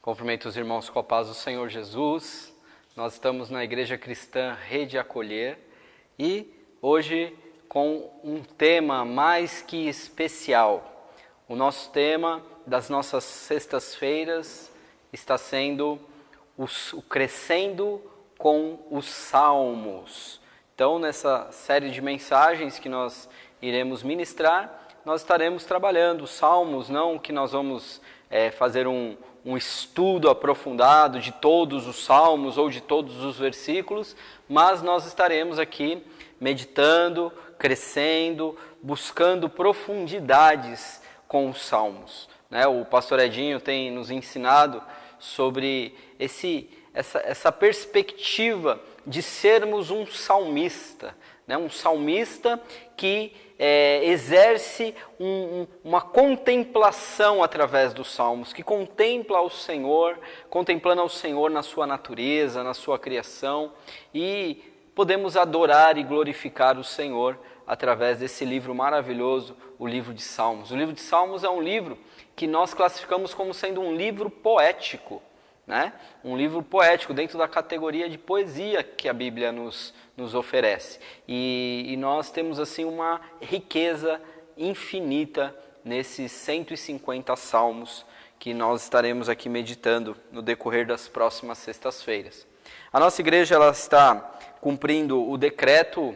Cumprimento os irmãos com a paz do Senhor Jesus. Nós estamos na Igreja Cristã Rede Acolher e hoje com um tema mais que especial. O nosso tema das nossas sextas-feiras está sendo o Crescendo com os Salmos. Então, nessa série de mensagens que nós iremos ministrar, nós estaremos trabalhando os Salmos, não que nós vamos fazer um estudo aprofundado de todos os salmos ou de todos os versículos, mas nós estaremos aqui meditando, crescendo, buscando profundidades com os salmos. O pastor Edinho tem nos ensinado sobre essa perspectiva de sermos um salmista, um salmista que exerce uma contemplação através dos salmos, que contempla ao Senhor, contemplando ao Senhor na sua natureza, na sua criação, e podemos adorar e glorificar o Senhor através desse livro maravilhoso, o livro de Salmos. O livro de Salmos é um livro que nós classificamos como sendo um livro poético, um livro poético dentro da categoria de poesia que a Bíblia nos oferece. E nós temos assim uma riqueza infinita nesses 150 salmos que nós estaremos aqui meditando no decorrer das próximas sextas-feiras. A nossa igreja ela está cumprindo o decreto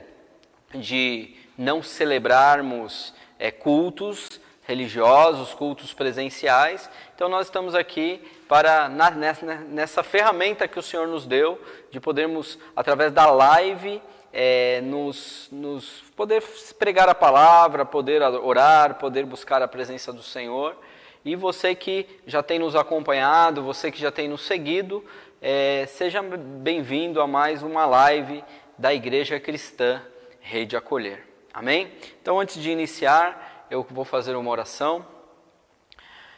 de não celebrarmos cultos religiosos, cultos presenciais. Então nós estamos aqui para, nessa ferramenta que o Senhor nos deu, de podermos, através da live, poder pregar a palavra, poder orar, poder buscar a presença do Senhor. E você que já tem nos acompanhado, você que já tem nos seguido, seja bem-vindo a mais uma live da Igreja Cristã Rede Acolher. Amém? Então, antes de iniciar, eu vou fazer uma oração.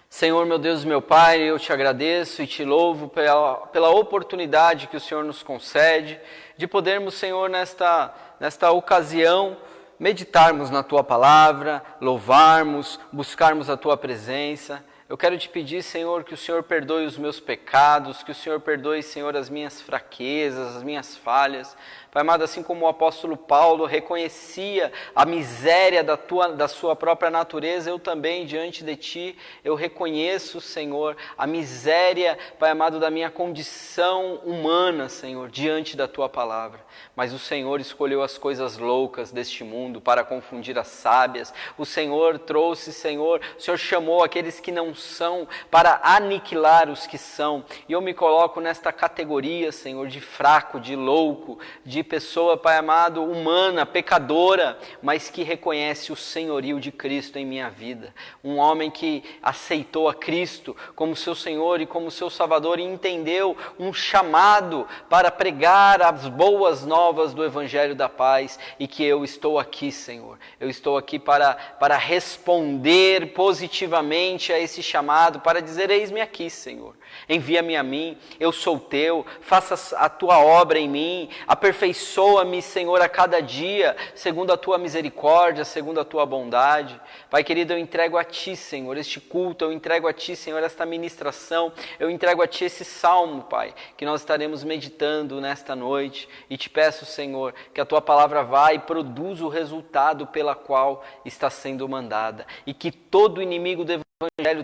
Senhor, meu Deus e meu Pai, eu te agradeço e te louvo pela oportunidade que o Senhor nos concede, de podermos, Senhor, nesta ocasião, meditarmos na Tua Palavra, louvarmos, buscarmos a Tua presença. Eu quero te pedir, Senhor, que o Senhor perdoe os meus pecados, que o Senhor perdoe, Senhor, as minhas fraquezas, as minhas falhas. Pai amado, assim como o apóstolo Paulo reconhecia a miséria da sua própria natureza, eu também, diante de Ti, eu reconheço, Senhor, a miséria, Pai amado, da minha condição humana, Senhor, diante da Tua palavra. Mas o Senhor escolheu as coisas loucas deste mundo para confundir as sábias. O Senhor trouxe, Senhor, o Senhor chamou aqueles que não são para aniquilar os que são. E eu me coloco nesta categoria, Senhor, de fraco, de louco, de pessoa, Pai amado, humana, pecadora, mas que reconhece o senhorio de Cristo em minha vida. Um homem que aceitou a Cristo como seu Senhor e como seu Salvador e entendeu um chamado para pregar as boas novas do Evangelho da Paz, e que eu estou aqui, Senhor. Eu estou aqui para responder positivamente a esse chamado, para dizer: eis-me aqui, Senhor. Envia-me a mim, eu sou Teu, faça a Tua obra em mim, aperfeiçoa-me, Senhor, a cada dia, segundo a Tua misericórdia, segundo a Tua bondade. Pai querido, eu entrego a Ti, Senhor, este culto, eu entrego a Ti, Senhor, esta ministração, eu entrego a Ti esse salmo, Pai, que nós estaremos meditando nesta noite, e te peço, Senhor, que a Tua palavra vá e produza o resultado pela qual está sendo mandada, e que todo inimigo do Evangelho,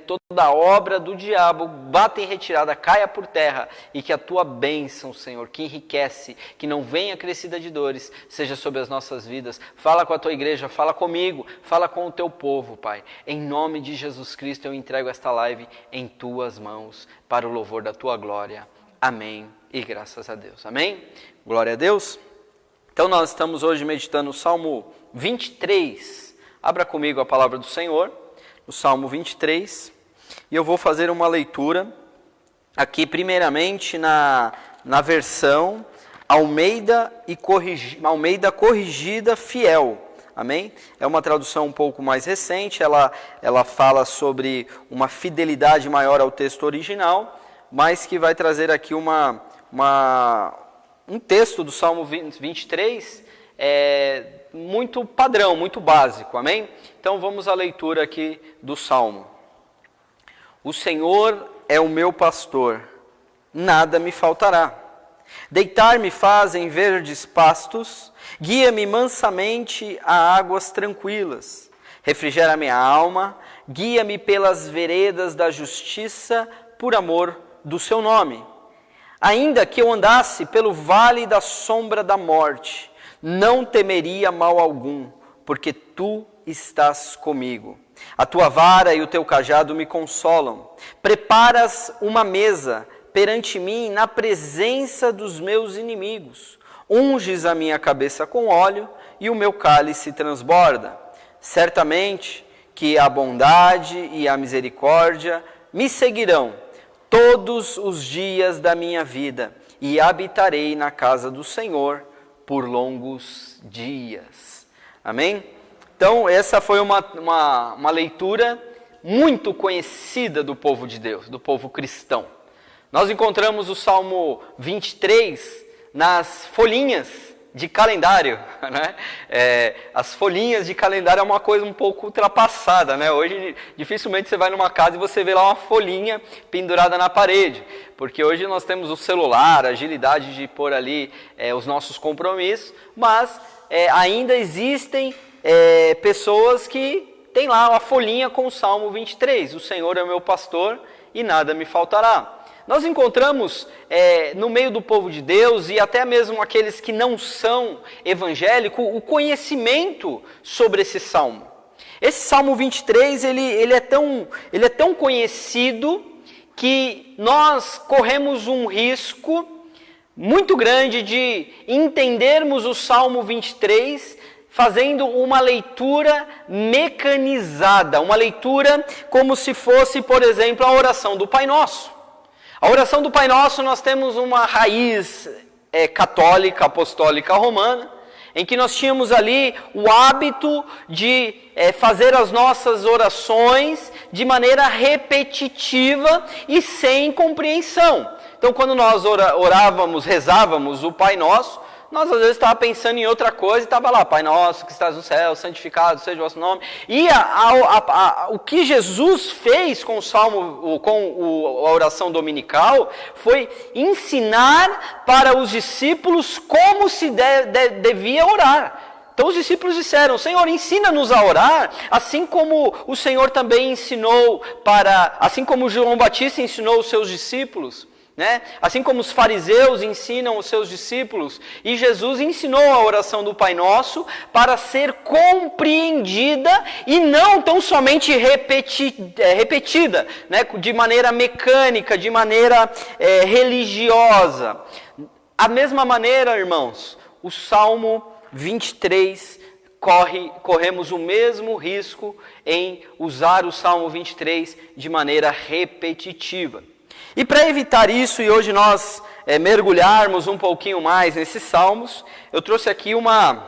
toda obra do diabo bata em retirada, caia por terra, e que a Tua bênção, Senhor, que enriquece, que não venha crescida de dores, seja sobre as nossas vidas. Fala com a Tua igreja, fala comigo, fala com o Teu povo, Pai. Em nome de Jesus Cristo eu entrego esta live em Tuas mãos, para o louvor da Tua glória. Amém e graças a Deus. Amém? Glória a Deus. Então nós estamos hoje meditando o Salmo 23. Abra comigo a palavra do Senhor, o Salmo 23, e eu vou fazer uma leitura aqui primeiramente na versão Almeida Corrigida Fiel. Amém? É uma tradução um pouco mais recente, ela fala sobre uma fidelidade maior ao texto original, mas que vai trazer aqui um texto do Salmo 23 muito padrão, muito básico, amém? Então vamos à leitura aqui do Salmo. O Senhor é o meu pastor, nada me faltará. Deitar-me faz em verdes pastos, guia-me mansamente a águas tranquilas. Refrigera minha alma, guia-me pelas veredas da justiça, por amor do seu nome. Ainda que eu andasse pelo vale da sombra da morte, não temeria mal algum, porque tu estás comigo. A tua vara e o teu cajado me consolam. Preparas uma mesa perante mim na presença dos meus inimigos. Unges a minha cabeça com óleo e o meu cálice transborda. Certamente que a bondade e a misericórdia me seguirão todos os dias da minha vida e habitarei na casa do Senhor por longos dias. Amém? Então, essa foi uma leitura muito conhecida do povo de Deus, do povo cristão. Nós encontramos o Salmo 23 nas folhinhas de calendário, né? As folhinhas de calendário é uma coisa um pouco ultrapassada, né? Hoje, dificilmente você vai numa casa e você vê lá uma folhinha pendurada na parede, porque hoje nós temos o celular, a agilidade de pôr ali os nossos compromissos, mas ainda existem pessoas que têm lá uma folhinha com o Salmo 23, o Senhor é o meu pastor e nada me faltará. Nós encontramos no meio do povo de Deus e até mesmo aqueles que não são evangélicos, o conhecimento sobre esse salmo. Esse Salmo 23, ele é tão conhecido que nós corremos um risco muito grande de entendermos o Salmo 23 fazendo uma leitura mecanizada, uma leitura como se fosse, por exemplo, a oração do Pai Nosso. A oração do Pai Nosso, nós temos uma raiz católica, apostólica romana, em que nós tínhamos ali o hábito de fazer as nossas orações de maneira repetitiva e sem compreensão. Então, quando nós orávamos, rezávamos o Pai Nosso, nós às vezes estávamos pensando em outra coisa e estava lá, Pai Nosso que estás no céu, santificado seja o vosso nome. E o que Jesus fez com o Salmo, com a oração dominical, foi ensinar para os discípulos como se devia orar. Então os discípulos disseram, Senhor, ensina-nos a orar, assim como o Senhor também ensinou assim como João Batista ensinou os seus discípulos. Né? Assim como os fariseus ensinam os seus discípulos, e Jesus ensinou a oração do Pai Nosso para ser compreendida e não tão somente repetida, né? De maneira mecânica, de maneira religiosa. A mesma maneira, irmãos, o Salmo 23 corremos o mesmo risco em usar o Salmo 23 de maneira repetitiva. E para evitar isso, e hoje nós mergulharmos um pouquinho mais nesses salmos, eu trouxe aqui uma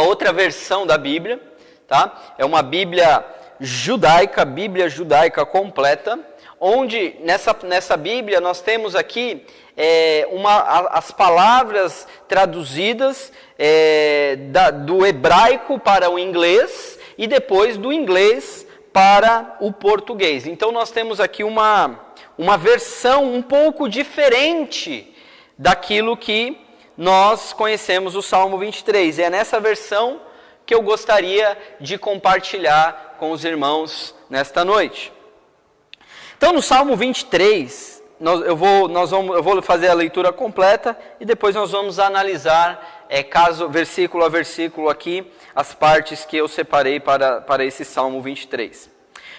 outra versão da Bíblia, tá? É uma Bíblia judaica completa, onde nessa Bíblia nós temos aqui as palavras traduzidas do hebraico para o inglês e depois do inglês para o português. Então nós temos aqui uma versão um pouco diferente daquilo que nós conhecemos o Salmo 23. E é nessa versão que eu gostaria de compartilhar com os irmãos nesta noite. Então no Salmo 23, eu vou fazer a leitura completa e depois nós vamos analisar, versículo a versículo aqui, as partes que eu separei para esse Salmo 23.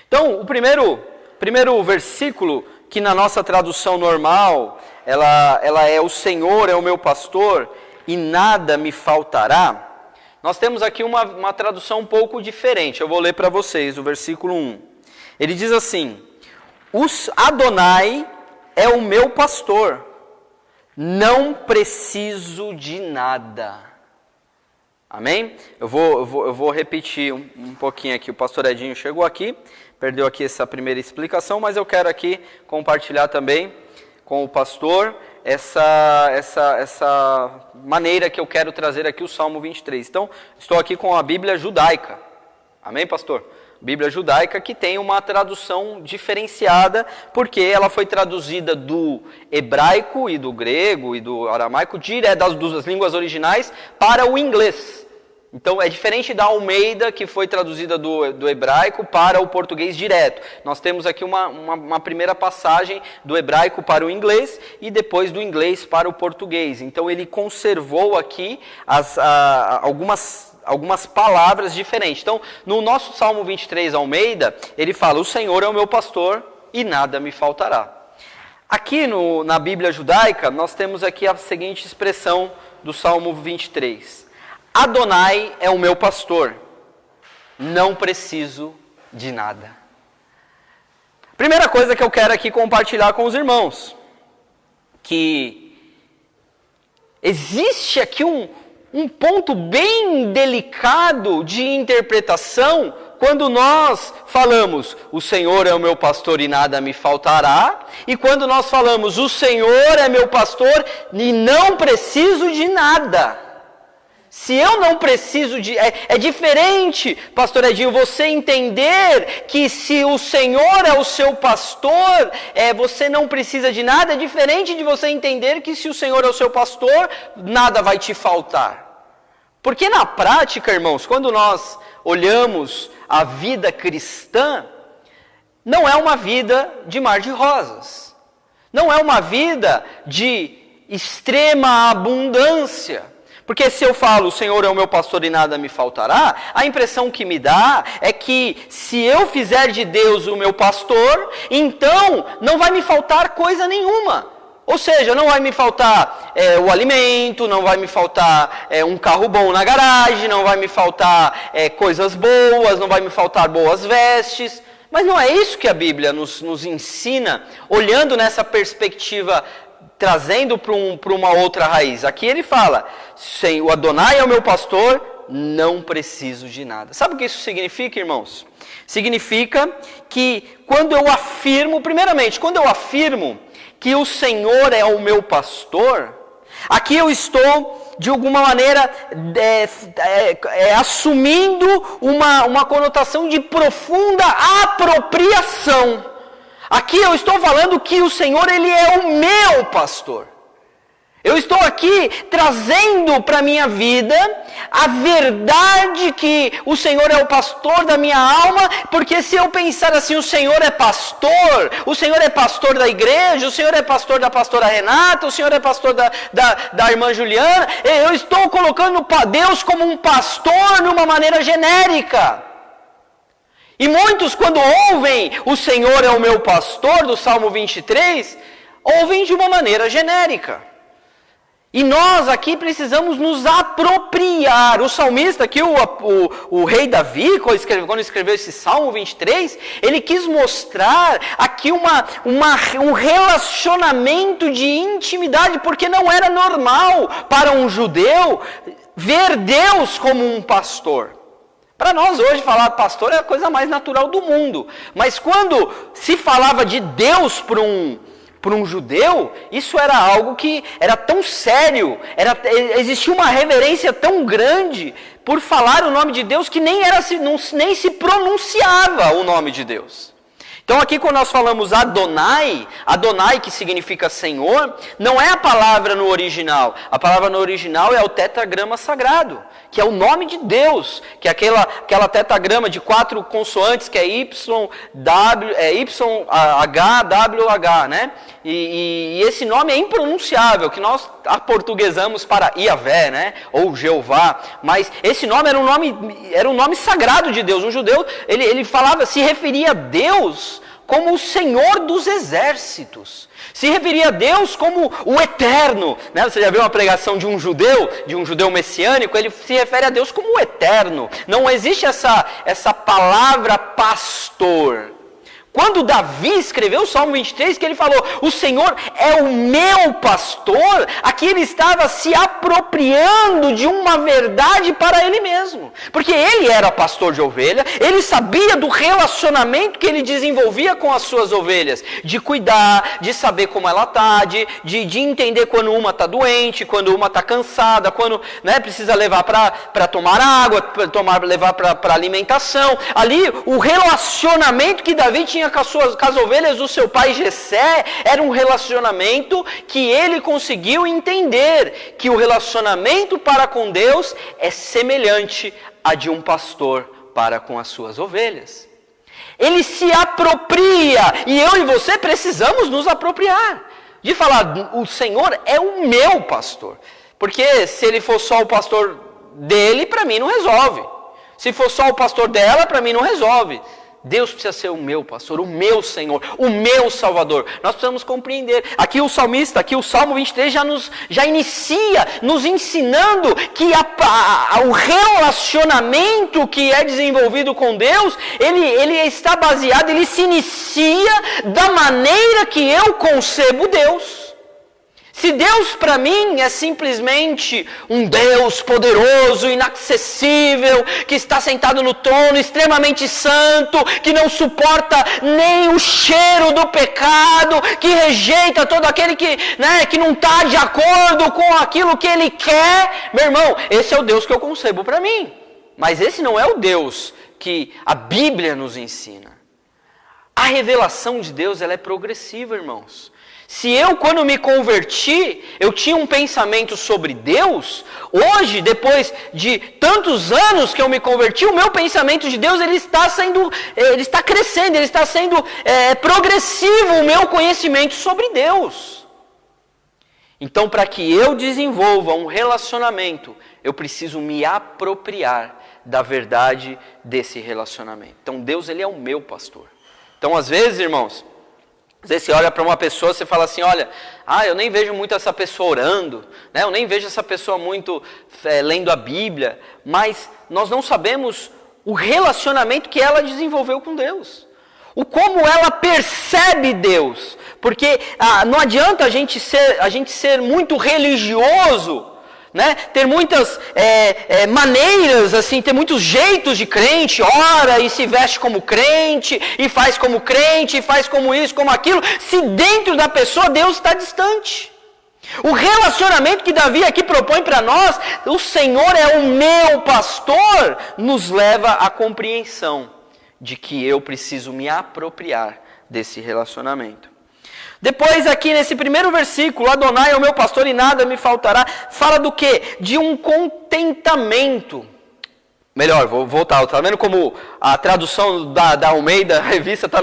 Então o primeiro versículo, que na nossa tradução normal, ela é o Senhor é o meu pastor e nada me faltará. Nós temos aqui uma tradução um pouco diferente. Eu vou ler para vocês o versículo 1. Ele diz assim, Adonai é o meu pastor, não preciso de nada. Amém? Eu vou repetir um pouquinho aqui. O pastor Edinho chegou aqui, perdeu aqui essa primeira explicação, mas eu quero aqui compartilhar também com o pastor essa maneira que eu quero trazer aqui o Salmo 23. Então, estou aqui com a Bíblia judaica, Amém, pastor? Bíblia judaica que tem uma tradução diferenciada, porque ela foi traduzida do hebraico e do grego e do aramaico, das línguas originais, para o inglês. Então é diferente da Almeida, que foi traduzida do hebraico para o português direto. Nós temos aqui uma primeira passagem do hebraico para o inglês e depois do inglês para o português. Então ele conservou aqui algumas palavras diferentes. Então, no nosso Salmo 23, Almeida, ele fala: o Senhor é o meu pastor e nada me faltará. Aqui na Bíblia judaica, nós temos aqui a seguinte expressão do Salmo 23. Adonai é o meu pastor, não preciso de nada. Primeira coisa que eu quero aqui compartilhar com os irmãos, que existe aqui um ponto bem delicado de interpretação quando nós falamos, o Senhor é o meu pastor e nada me faltará, e quando nós falamos, o Senhor é meu pastor e não preciso de nada. Se eu não preciso de... É diferente, pastor Edinho, você entender que se o Senhor é o seu pastor, você não precisa de nada. É diferente de você entender que se o Senhor é o seu pastor, nada vai te faltar. Porque na prática, irmãos, quando nós olhamos a vida cristã, não é uma vida de mar de rosas. Não é uma vida de extrema abundância. Porque se eu falo, o Senhor é o meu pastor e nada me faltará, a impressão que me dá é que se eu fizer de Deus o meu pastor, então não vai me faltar coisa nenhuma. Ou seja, não vai me faltar o alimento, não vai me faltar um carro bom na garagem, não vai me faltar coisas boas, não vai me faltar boas vestes. Mas não é isso que a Bíblia nos ensina, olhando nessa perspectiva, trazendo para uma outra raiz. Aqui ele fala, o Adonai é o meu pastor, não preciso de nada. Sabe o que isso significa, irmãos? Significa que quando eu afirmo, primeiramente, quando eu afirmo que o Senhor é o meu pastor, aqui eu estou, de alguma maneira, assumindo uma conotação de profunda apropriação. Aqui eu estou falando que o Senhor, Ele é o meu pastor. Eu estou aqui trazendo para a minha vida a verdade que o Senhor é o pastor da minha alma, porque se eu pensar assim, o Senhor é pastor da igreja, o Senhor é pastor da pastora Renata, o Senhor é pastor da irmã Juliana, eu estou colocando Deus como um pastor de uma maneira genérica. E muitos, quando ouvem o Senhor é o meu pastor, do Salmo 23, ouvem de uma maneira genérica. E nós aqui precisamos nos apropriar. O salmista aqui, o rei Davi, quando escreveu esse Salmo 23, ele quis mostrar aqui um relacionamento de intimidade, porque não era normal para um judeu ver Deus como um pastor. Para nós hoje falar pastor é a coisa mais natural do mundo. Mas quando se falava de Deus para um judeu, isso era algo que era tão sério, existia uma reverência tão grande por falar o nome de Deus que nem se pronunciava o nome de Deus. Então aqui quando nós falamos Adonai que significa Senhor, não é a palavra no original. A palavra no original é o tetragrama sagrado, que é o nome de Deus, que é aquela tetragrama de 4 consoantes, que é Y, H, W, H, né? E esse nome é impronunciável, que nós aportuguesamos para Iavé, né? Ou Jeová. Mas esse nome era um nome sagrado de Deus. Um judeu, ele se referia a Deus como o Senhor dos exércitos. Se referia a Deus como o Eterno. Né? Você já viu uma pregação de um judeu messiânico? Ele se refere a Deus como o Eterno. Não existe essa palavra pastor. Quando Davi escreveu o Salmo 23, que ele falou, o Senhor é o meu pastor, aqui ele estava se apropriando de uma verdade para ele mesmo. Porque ele era pastor de ovelha, ele sabia do relacionamento que ele desenvolvia com as suas ovelhas, de cuidar, de saber como ela está, de entender quando uma está doente, quando uma está cansada, quando precisa levar para tomar água, levar para alimentação. Ali, o relacionamento que Davi tinha com as ovelhas do seu pai Jessé, era um relacionamento que ele conseguiu entender, que o relacionamento para com Deus é semelhante a de um pastor para com as suas ovelhas. Ele se apropria, e eu e você precisamos nos apropriar, de falar, o Senhor é o meu pastor, porque se ele for só o pastor dele, para mim não resolve, se for só o pastor dela, para mim não resolve. Deus precisa ser o meu pastor, o meu Senhor, o meu Salvador. Nós precisamos compreender. Aqui o salmista, aqui o Salmo 23 já inicia nos ensinando que o relacionamento que é desenvolvido com Deus, ele está baseado, ele se inicia da maneira que eu concebo Deus. Se Deus para mim é simplesmente um Deus poderoso, inacessível, que está sentado no trono, extremamente santo, que não suporta nem o cheiro do pecado, que rejeita todo aquele que não está de acordo com aquilo que Ele quer, meu irmão, esse é o Deus que eu concebo para mim. Mas esse não é o Deus que a Bíblia nos ensina. A revelação de Deus, ela é progressiva, irmãos. Se eu, quando me converti, eu tinha um pensamento sobre Deus, hoje, depois de tantos anos que eu me converti, o meu pensamento de Deus, ele está crescendo, ele está sendo progressivo, o meu conhecimento sobre Deus. Então, para que eu desenvolva um relacionamento, eu preciso me apropriar da verdade desse relacionamento. Então, Deus, ele é o meu pastor. Então, às vezes, irmãos, às vezes você olha para uma pessoa, você fala assim, olha, eu nem vejo muito essa pessoa orando, eu nem vejo essa pessoa muito lendo a Bíblia, mas nós não sabemos o relacionamento que ela desenvolveu com Deus, o como ela percebe Deus, porque não adianta a gente ser muito religioso, ter muitas maneiras, assim, ter muitos jeitos de crente, ora e se veste como crente, e faz como crente, e faz como isso, como aquilo, se dentro da pessoa Deus está distante. O relacionamento que Davi aqui propõe para nós, o Senhor é o meu pastor, nos leva à compreensão de que eu preciso me apropriar desse relacionamento. Depois aqui nesse primeiro versículo, Adonai é o meu pastor e nada me faltará, fala do quê? De um contentamento. Melhor, vou voltar, tá vendo como a tradução da Almeida, a revista está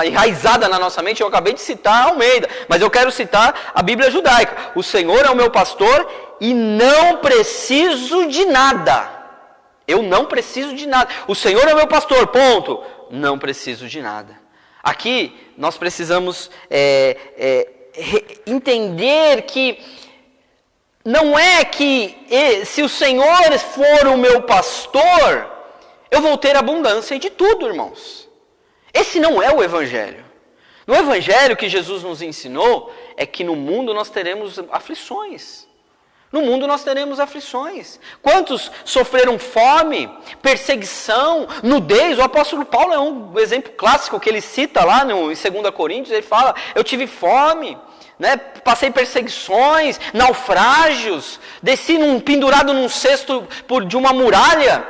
enraizada na nossa mente? Eu acabei de citar a Almeida, mas eu quero citar a Bíblia judaica. O Senhor é o meu pastor e não preciso de nada. Eu não preciso de nada. O Senhor é o meu pastor, ponto. Não preciso de nada. Aqui nós precisamos entender que não é que se o Senhor for o meu pastor, eu vou ter abundância de tudo, irmãos. Esse não é o Evangelho. No Evangelho que Jesus nos ensinou é que no mundo nós teremos aflições. No mundo nós teremos aflições. Quantos sofreram fome, perseguição, nudez? O apóstolo Paulo é um exemplo clássico que ele cita lá em 2 Coríntios. Ele fala, eu tive fome, passei perseguições, naufrágios, desci pendurado num cesto de uma muralha,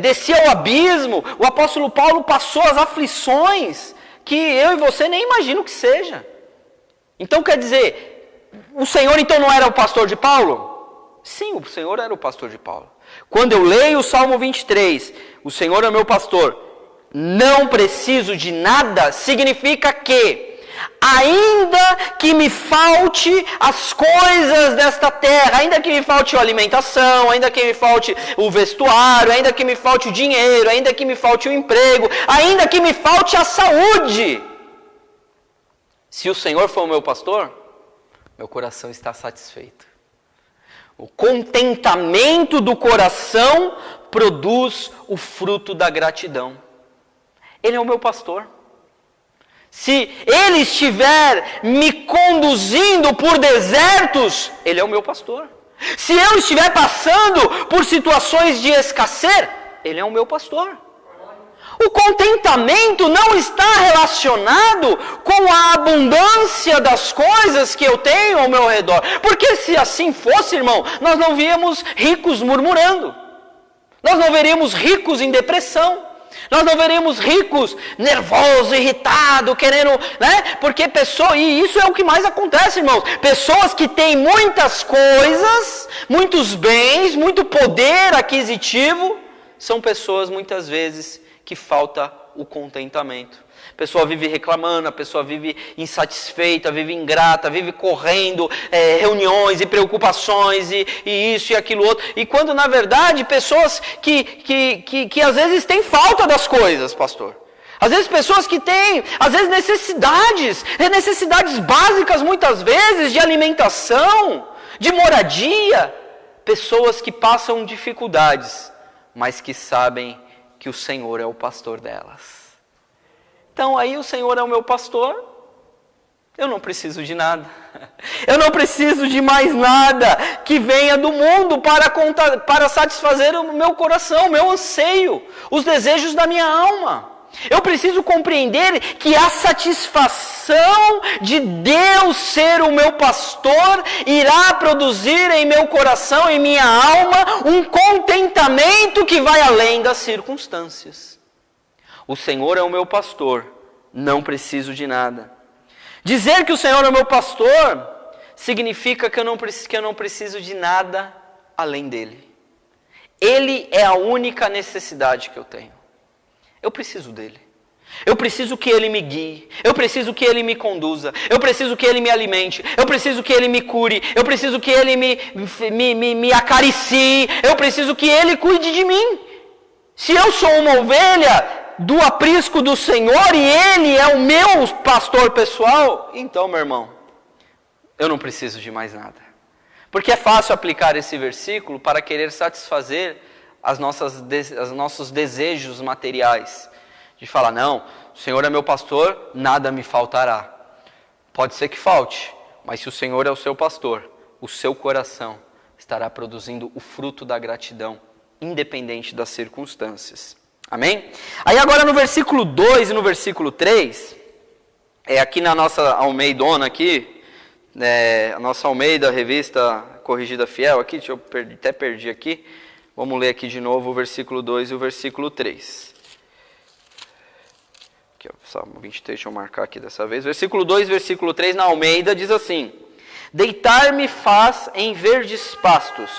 desci ao abismo. O apóstolo Paulo passou as aflições que eu e você nem imaginam que seja. Então quer dizer, o Senhor então não era o pastor de Paulo? Sim, o Senhor era o pastor de Paulo. Quando eu leio o Salmo 23, o Senhor é o meu pastor, não preciso de nada, significa que, ainda que me falte as coisas desta terra, ainda que me falte a alimentação, ainda que me falte o vestuário, ainda que me falte o dinheiro, ainda que me falte o emprego, ainda que me falte a saúde, se o Senhor for o meu pastor, meu coração está satisfeito. O contentamento do coração produz o fruto da gratidão. Ele é o meu pastor. Se Ele estiver me conduzindo por desertos, Ele é o meu pastor. Se eu estiver passando por situações de escassez, Ele é o meu pastor. O contentamento não está relacionado com a abundância das coisas que eu tenho ao meu redor. Porque se assim fosse, irmão, nós não víamos ricos murmurando. Nós não veríamos ricos em depressão. Nós não veríamos ricos nervosos, irritados, querendo, né? Porque e isso é o que mais acontece, irmãos. Pessoas que têm muitas coisas, muitos bens, muito poder aquisitivo, são pessoas muitas vezes que falta o contentamento. A pessoa vive reclamando, a pessoa vive insatisfeita, vive ingrata, vive correndo reuniões e preocupações e isso e aquilo outro. E quando na verdade pessoas que às vezes têm falta das coisas, pastor. Às vezes pessoas que têm, às vezes necessidades básicas muitas vezes, de alimentação, de moradia. Pessoas que passam dificuldades, mas que sabem que o Senhor é o pastor delas. Então aí o Senhor é o meu pastor, eu não preciso de nada. Eu não preciso de mais nada que venha do mundo para satisfazer o meu coração, o meu anseio, os desejos da minha alma. Eu preciso compreender que a satisfação de Deus ser o meu pastor irá produzir em meu coração, em minha alma, um contentamento que vai além das circunstâncias. O Senhor é o meu pastor, não preciso de nada. Dizer que o Senhor é o meu pastor significa que eu não preciso de nada além dele. Ele é a única necessidade que eu tenho. Eu preciso dele. Eu preciso que ele me guie. Eu preciso que ele me conduza. Eu preciso que ele me alimente. Eu preciso que ele me cure. Eu preciso que ele me acaricie. Eu preciso que ele cuide de mim. Se eu sou uma ovelha do aprisco do Senhor e ele é o meu pastor pessoal, então, meu irmão, eu não preciso de mais nada. Porque é fácil aplicar esse versículo para querer satisfazer os nossos desejos materiais. De falar, não, o Senhor é meu pastor, nada me faltará. Pode ser que falte, mas se o Senhor é o seu pastor, o seu coração estará produzindo o fruto da gratidão, independente das circunstâncias. Amém? Aí agora no versículo 2 e no versículo 3, aqui na nossa Almeidona aqui, a nossa Almeida, revista Corrigida Fiel, aqui, até perdi aqui. Vamos ler aqui de novo o versículo 2 e o versículo 3. Aqui, Salmo 23, deixa eu marcar aqui dessa vez. Versículo 2, versículo 3, na Almeida, diz assim: Deitar-me faz em verdes pastos,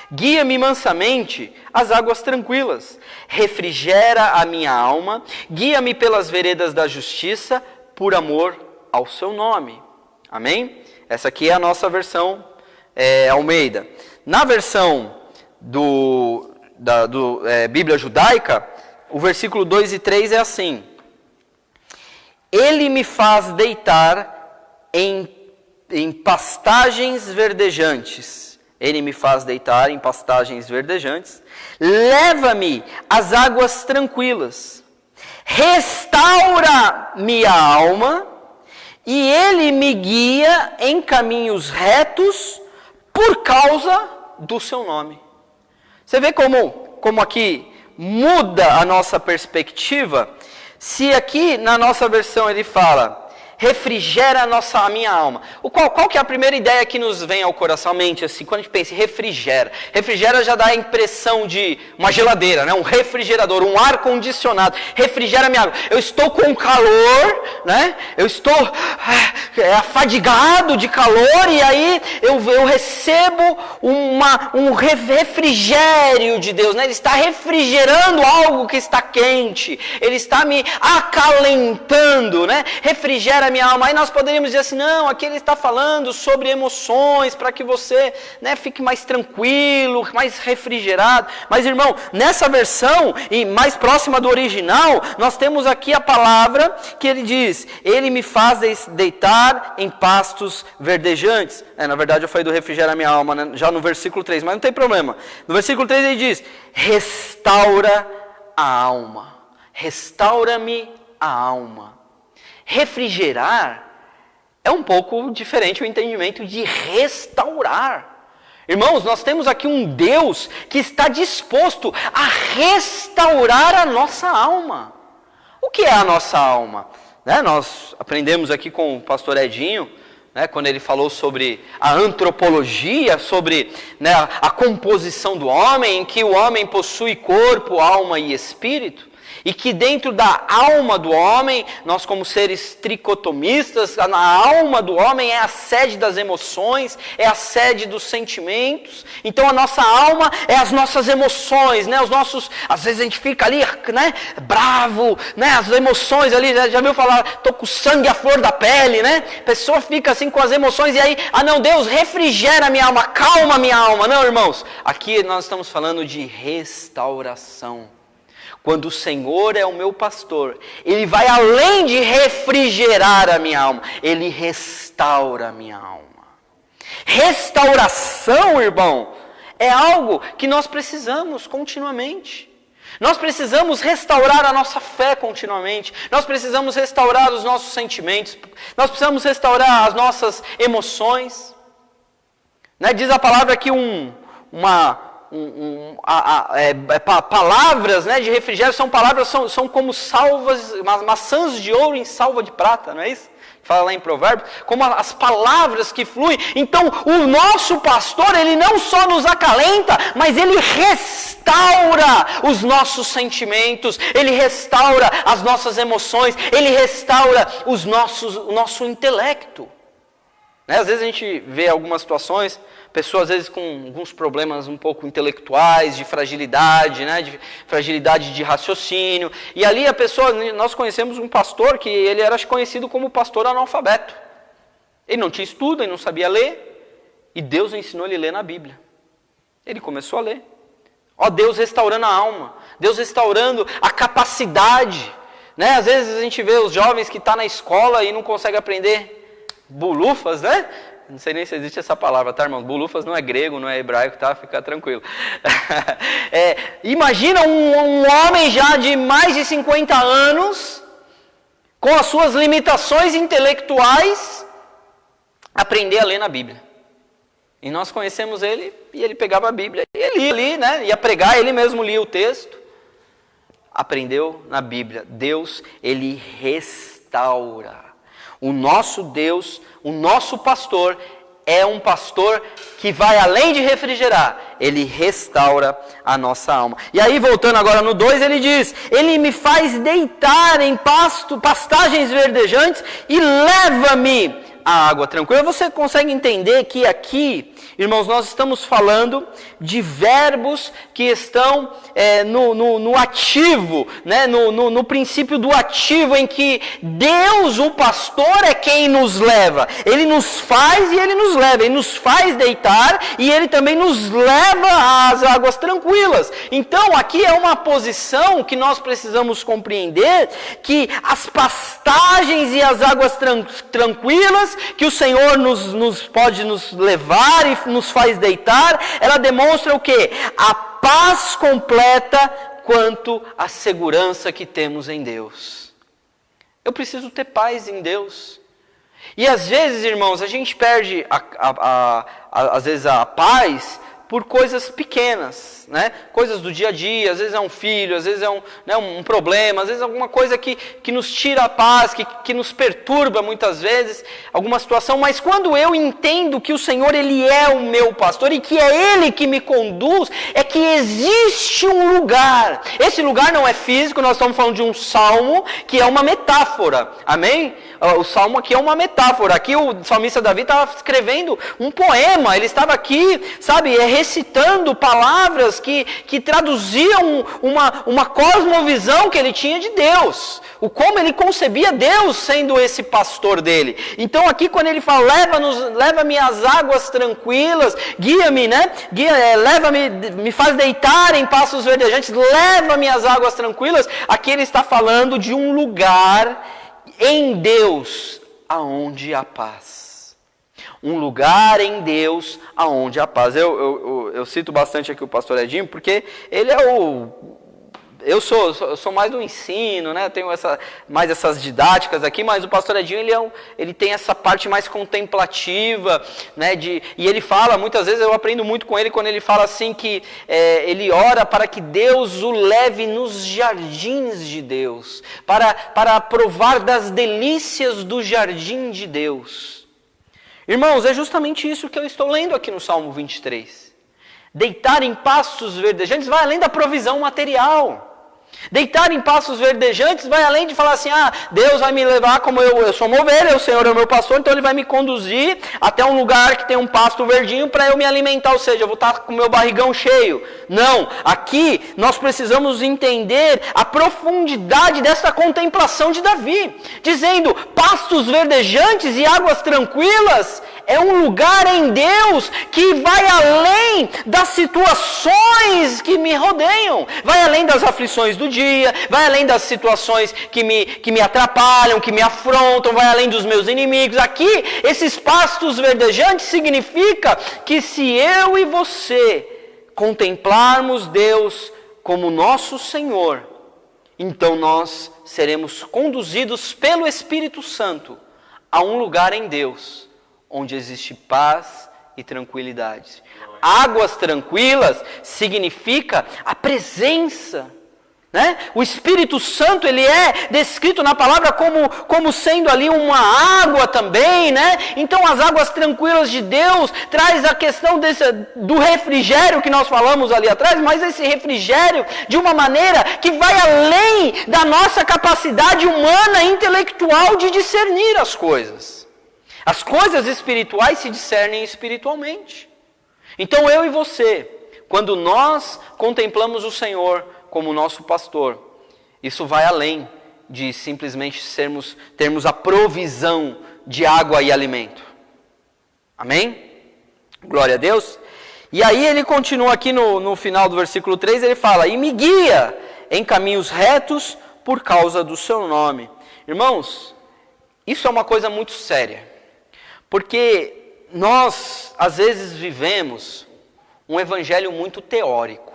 guia-me mansamente às águas tranquilas, refrigera a minha alma, guia-me pelas veredas da justiça, por amor ao seu nome. Amém? Essa aqui é a nossa versão Almeida. Na versão Bíblia judaica, o versículo 2 e 3 é assim: Ele me faz deitar em pastagens verdejantes. Ele me faz deitar em pastagens verdejantes. Leva-me às águas tranquilas. Restaura-me a alma. E Ele me guia em caminhos retos por causa do seu nome. Você vê como aqui muda a nossa perspectiva? Se aqui na nossa versão ele fala, refrigera a minha alma. Qual que é a primeira ideia que nos vem ao coração, à mente, assim, quando a gente pensa em refrigera? Refrigera já dá a impressão de uma geladeira, né? Um refrigerador, um ar-condicionado. Refrigera a minha alma. Eu estou com calor, né? Eu estou afadigado de calor e aí eu recebo um refrigério de Deus, né? Ele está refrigerando algo que está quente. Ele está me acalentando, né? Refrigera a minha alma. Aí nós poderíamos dizer assim, não, aqui ele está falando sobre emoções, para que você, né, fique mais tranquilo, mais refrigerado. Mas, irmão, nessa versão, e mais próxima do original, nós temos aqui a palavra que ele diz, ele me faz deitar em pastos verdejantes. Na verdade eu falei do refrigera a minha alma, né, já no versículo 3, mas não tem problema. No versículo 3 ele diz, restaura a alma. Restaura-me a alma. Refrigerar é um pouco diferente o entendimento de restaurar. Irmãos, nós temos aqui um Deus que está disposto a restaurar a nossa alma. O que é a nossa alma? Nós aprendemos aqui com o pastor Edinho, quando ele falou sobre a antropologia, sobre a composição do homem, em que o homem possui corpo, alma e espírito. E que dentro da alma do homem, nós como seres tricotomistas, a alma do homem é a sede das emoções, é a sede dos sentimentos. Então a nossa alma é as nossas emoções, os nossos, às vezes a gente fica ali, bravo, as emoções ali, já viu falar, estou com sangue à flor da pele, A pessoa fica assim com as emoções e aí, não, Deus refrigera minha alma, calma minha alma. Não, irmãos, aqui nós estamos falando de restauração. Quando o Senhor é o meu pastor, Ele vai além de refrigerar a minha alma, Ele restaura a minha alma. Restauração, irmão, é algo que nós precisamos continuamente. Nós precisamos restaurar a nossa fé continuamente. Nós precisamos restaurar os nossos sentimentos. Nós precisamos restaurar as nossas emoções. Diz a palavra que palavras de refrigério são palavras, são como salvas, maçãs de ouro em salva de prata, não é isso? Fala lá em Provérbios, como as palavras que fluem. Então o nosso pastor, ele não só nos acalenta, mas ele restaura os nossos sentimentos, ele restaura as nossas emoções, ele restaura o nosso intelecto. Às vezes a gente vê algumas situações, pessoas às vezes com alguns problemas um pouco intelectuais, de fragilidade, de fragilidade de raciocínio. E ali nós conhecemos um pastor que ele era conhecido como pastor analfabeto. Ele não tinha estudo, ele não sabia ler, e Deus ensinou ele a ler na Bíblia. Ele começou a ler. Deus restaurando a alma, Deus restaurando a capacidade. Às vezes a gente vê os jovens que estão na escola e não conseguem aprender bulufas, Não sei nem se existe essa palavra, tá, irmão? Bulufas não é grego, não é hebraico, tá? Fica tranquilo. Imagina um homem já de mais de 50 anos, com as suas limitações intelectuais, aprender a ler na Bíblia. E nós conhecemos ele, e ele pegava a Bíblia, e ele lia, ia pregar, ele mesmo lia o texto. Aprendeu na Bíblia. Deus, Ele restaura. O nosso Deus, o nosso pastor, é um pastor que vai além de refrigerar, Ele restaura a nossa alma. E aí, voltando agora no 2, ele diz, Ele me faz deitar em pastagens verdejantes e leva-me à água tranquila. Você consegue entender que aqui, irmãos, nós estamos falando de verbos que estão no ativo, no princípio do ativo, em que Deus, o pastor, é quem nos leva. Ele nos faz e Ele nos leva. Ele nos faz deitar e Ele também nos leva às águas tranquilas. Então, aqui é uma posição que nós precisamos compreender, que as pastagens e as águas tranquilas, que o Senhor pode nos levar e nos faz deitar, ela demonstra o quê? A paz completa quanto à segurança que temos em Deus. Eu preciso ter paz em Deus. E às vezes, irmãos, a gente perde às vezes a paz por coisas pequenas, coisas do dia a dia. Às vezes é um filho, às vezes é um problema, às vezes é alguma coisa que nos tira a paz, que nos perturba muitas vezes, alguma situação. Mas quando eu entendo que o Senhor, Ele é o meu pastor e que é Ele que me conduz, é que existe um lugar. Esse lugar não é físico, nós estamos falando de um salmo que é uma metáfora, amém? O salmo aqui é uma metáfora. Aqui o salmista Davi estava escrevendo um poema, ele estava aqui, recitando palavras que traduziam uma cosmovisão que ele tinha de Deus, o como ele concebia Deus sendo esse pastor dele. Então aqui quando ele fala, leva-me às águas tranquilas, guia-me, leva-me, me faz deitar em pastos verdejantes, leva-me às águas tranquilas, aqui ele está falando de um lugar em Deus aonde há paz. Um lugar em Deus aonde há paz. Eu cito bastante aqui o pastor Edinho, porque ele é eu sou mais do ensino, né? Eu tenho mais essas didáticas aqui, mas o pastor Edinho, ele tem essa parte mais contemplativa, né? E ele fala, muitas vezes eu aprendo muito com ele, quando ele fala assim que ele ora para que Deus o leve nos jardins de Deus, para provar das delícias do jardim de Deus. Irmãos, é justamente isso que eu estou lendo aqui no Salmo 23. Deitar em pastos verdejantes vai além da provisão material. Deitar em pastos verdejantes vai além de falar assim, Deus vai me levar, como eu sou uma ovelha, o Senhor é o meu pastor, então Ele vai me conduzir até um lugar que tem um pasto verdinho para eu me alimentar, ou seja, eu vou estar com o meu barrigão cheio. Não, aqui nós precisamos entender a profundidade dessa contemplação de Davi, dizendo, pastos verdejantes e águas tranquilas é um lugar em Deus que vai além das situações que me rodeiam, vai além das aflições do dia, vai além das situações que me atrapalham, que me afrontam, vai além dos meus inimigos. Aqui, esses pastos verdejantes significa que se eu e você contemplarmos Deus como nosso Senhor, então nós seremos conduzidos pelo Espírito Santo a um lugar em Deus, onde existe paz e tranquilidade. Águas tranquilas significa a presença, né? O Espírito Santo, ele é descrito na palavra como sendo ali uma água também, né? Então as águas tranquilas de Deus traz a questão do refrigério que nós falamos ali atrás, mas esse refrigério de uma maneira que vai além da nossa capacidade humana e intelectual de discernir as coisas. As coisas espirituais se discernem espiritualmente. Então eu e você, quando nós contemplamos o Senhor como nosso pastor, isso vai além de simplesmente termos a provisão de água e alimento. Amém? Glória a Deus. E aí ele continua aqui no final do versículo 3, ele fala, e me guia em caminhos retos por causa do seu nome. Irmãos, isso é uma coisa muito séria. Porque nós, às vezes, vivemos um evangelho muito teórico.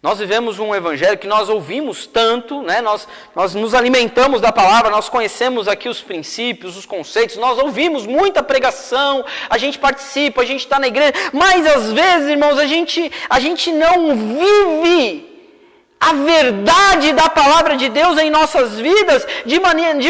Nós vivemos um evangelho que nós ouvimos tanto, né? Nós nos alimentamos da palavra, nós conhecemos aqui os princípios, os conceitos, nós ouvimos muita pregação, a gente participa, a gente está na igreja, mas às vezes, irmãos, a gente não vive a verdade da palavra de Deus em nossas vidas de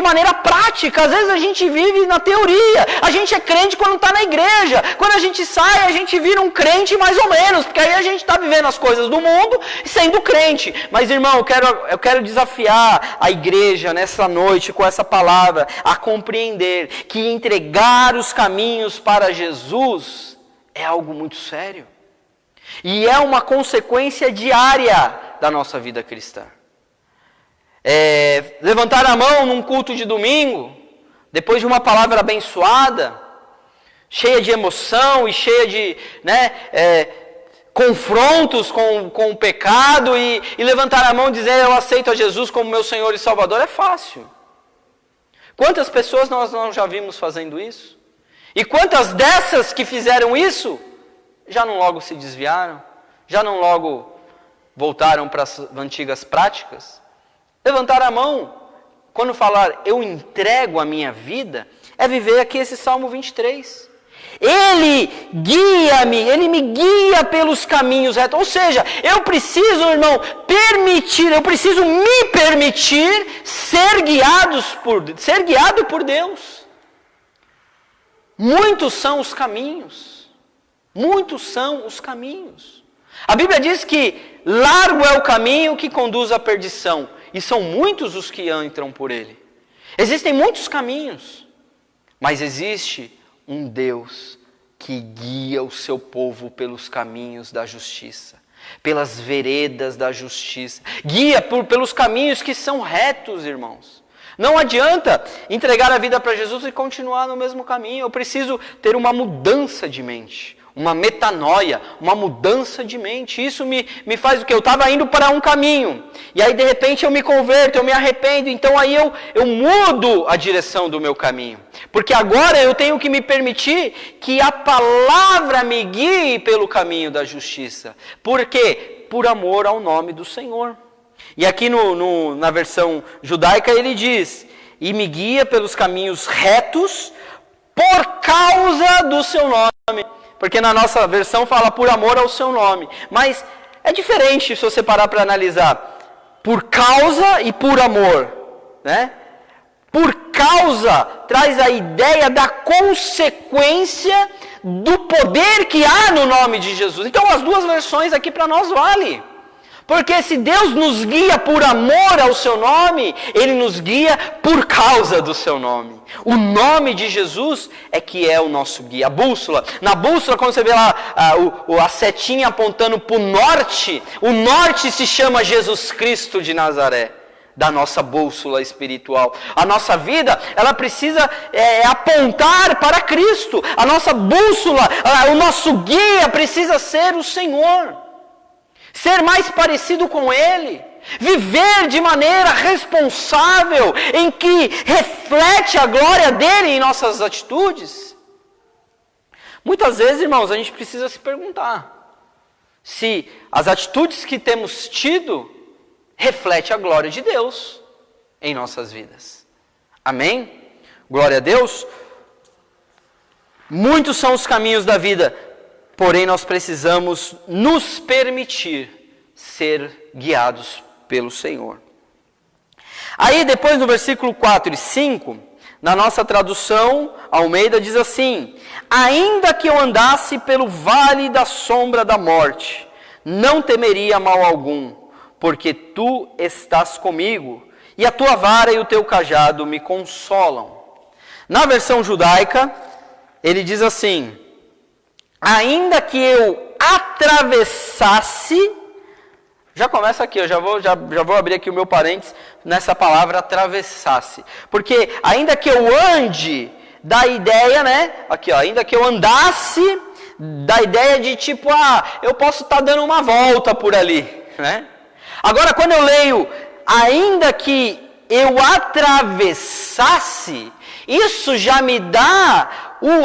maneira prática. Às vezes a gente vive na teoria, a gente é crente quando está na igreja, quando a gente sai a gente vira um crente mais ou menos, porque aí a gente está vivendo as coisas do mundo sendo crente. Mas irmão, eu quero desafiar a igreja nessa noite com essa palavra a compreender que entregar os caminhos para Jesus é algo muito sério. E é uma consequência diária da nossa vida cristã. Levantar a mão num culto de domingo, depois de uma palavra abençoada, cheia de emoção e cheia de confrontos com o pecado, e levantar a mão e dizer, eu aceito a Jesus como meu Senhor e Salvador, é fácil. Quantas pessoas nós não já vimos fazendo isso? E quantas dessas que fizeram isso, já não logo se desviaram? Já não logo voltaram para as antigas práticas? Levantar a mão, quando falar eu entrego a minha vida, é viver aqui esse Salmo 23. Ele guia-me, Ele me guia pelos caminhos retos. Ou seja, eu preciso, irmão, eu preciso me permitir ser guiado por Deus. Muitos são os caminhos. Muitos são os caminhos. A Bíblia diz que largo é o caminho que conduz à perdição, e são muitos os que entram por ele. Existem muitos caminhos, mas existe um Deus que guia o seu povo pelos caminhos da justiça, pelas veredas da justiça, guia pelos caminhos que são retos, irmãos. Não adianta entregar a vida para Jesus e continuar no mesmo caminho. Eu preciso ter uma mudança de mente, uma metanoia, uma mudança de mente. Isso me faz o quê? Eu estava indo para um caminho, e aí de repente eu me converto, eu me arrependo, então aí eu mudo a direção do meu caminho. Porque agora eu tenho que me permitir que a palavra me guie pelo caminho da justiça. Por quê? Por amor ao nome do Senhor. E aqui na versão judaica ele diz, e me guia pelos caminhos retos por causa do seu nome. Porque na nossa versão fala por amor ao seu nome. Mas é diferente se você parar para analisar. Por causa e por amor. Né? Por causa traz a ideia da consequência do poder que há no nome de Jesus. Então as duas versões aqui para nós valem. Porque se Deus nos guia por amor ao seu nome, Ele nos guia por causa do seu nome. O nome de Jesus é que é o nosso guia. A bússola. Na bússola, quando você vê lá a setinha apontando para o norte se chama Jesus Cristo de Nazaré. Da nossa bússola espiritual. A nossa vida, ela precisa apontar para Cristo. A nossa bússola, o nosso guia precisa ser o Senhor. Ser mais parecido com Ele, viver de maneira responsável, em que reflete a glória dEle em nossas atitudes. Muitas vezes, irmãos, a gente precisa se perguntar se as atitudes que temos tido refletem a glória de Deus em nossas vidas. Amém? Glória a Deus. Muitos são os caminhos da vida, porém, nós precisamos nos permitir ser guiados pelo Senhor. Aí, depois no versículo 4 e 5, na nossa tradução, Almeida diz assim: ainda que eu andasse pelo vale da sombra da morte, não temeria mal algum, porque tu estás comigo, e a tua vara e o teu cajado me consolam. Na versão judaica, ele diz assim: ainda que eu atravessasse, já começa aqui, eu já vou abrir aqui o meu parênteses nessa palavra atravessasse. Porque ainda que eu ande, da ideia, né? Aqui, ó, ainda que eu andasse, da ideia de tipo, eu posso estar dando uma volta por ali, né? Agora, quando eu leio, ainda que eu atravessasse, isso já me dá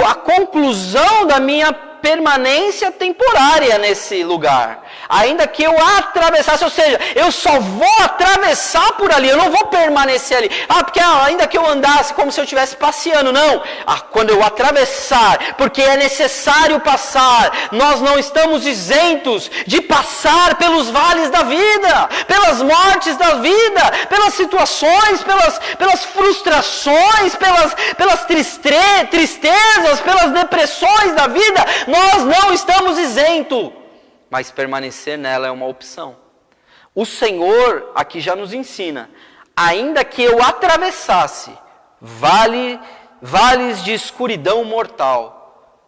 a conclusão da minha permanência temporária nesse lugar. Ainda que eu atravessasse, ou seja, eu só vou atravessar por ali, eu não vou permanecer ali. Porque ainda que eu andasse como se eu estivesse passeando, não. Quando eu atravessar, porque é necessário passar, nós não estamos isentos de passar pelos vales da vida, pelas mortes da vida, pelas situações, pelas frustrações, pelas tristezas, pelas depressões da vida. Nós não estamos isentos, mas permanecer nela é uma opção. O Senhor aqui já nos ensina, ainda que eu atravessasse vales de escuridão mortal,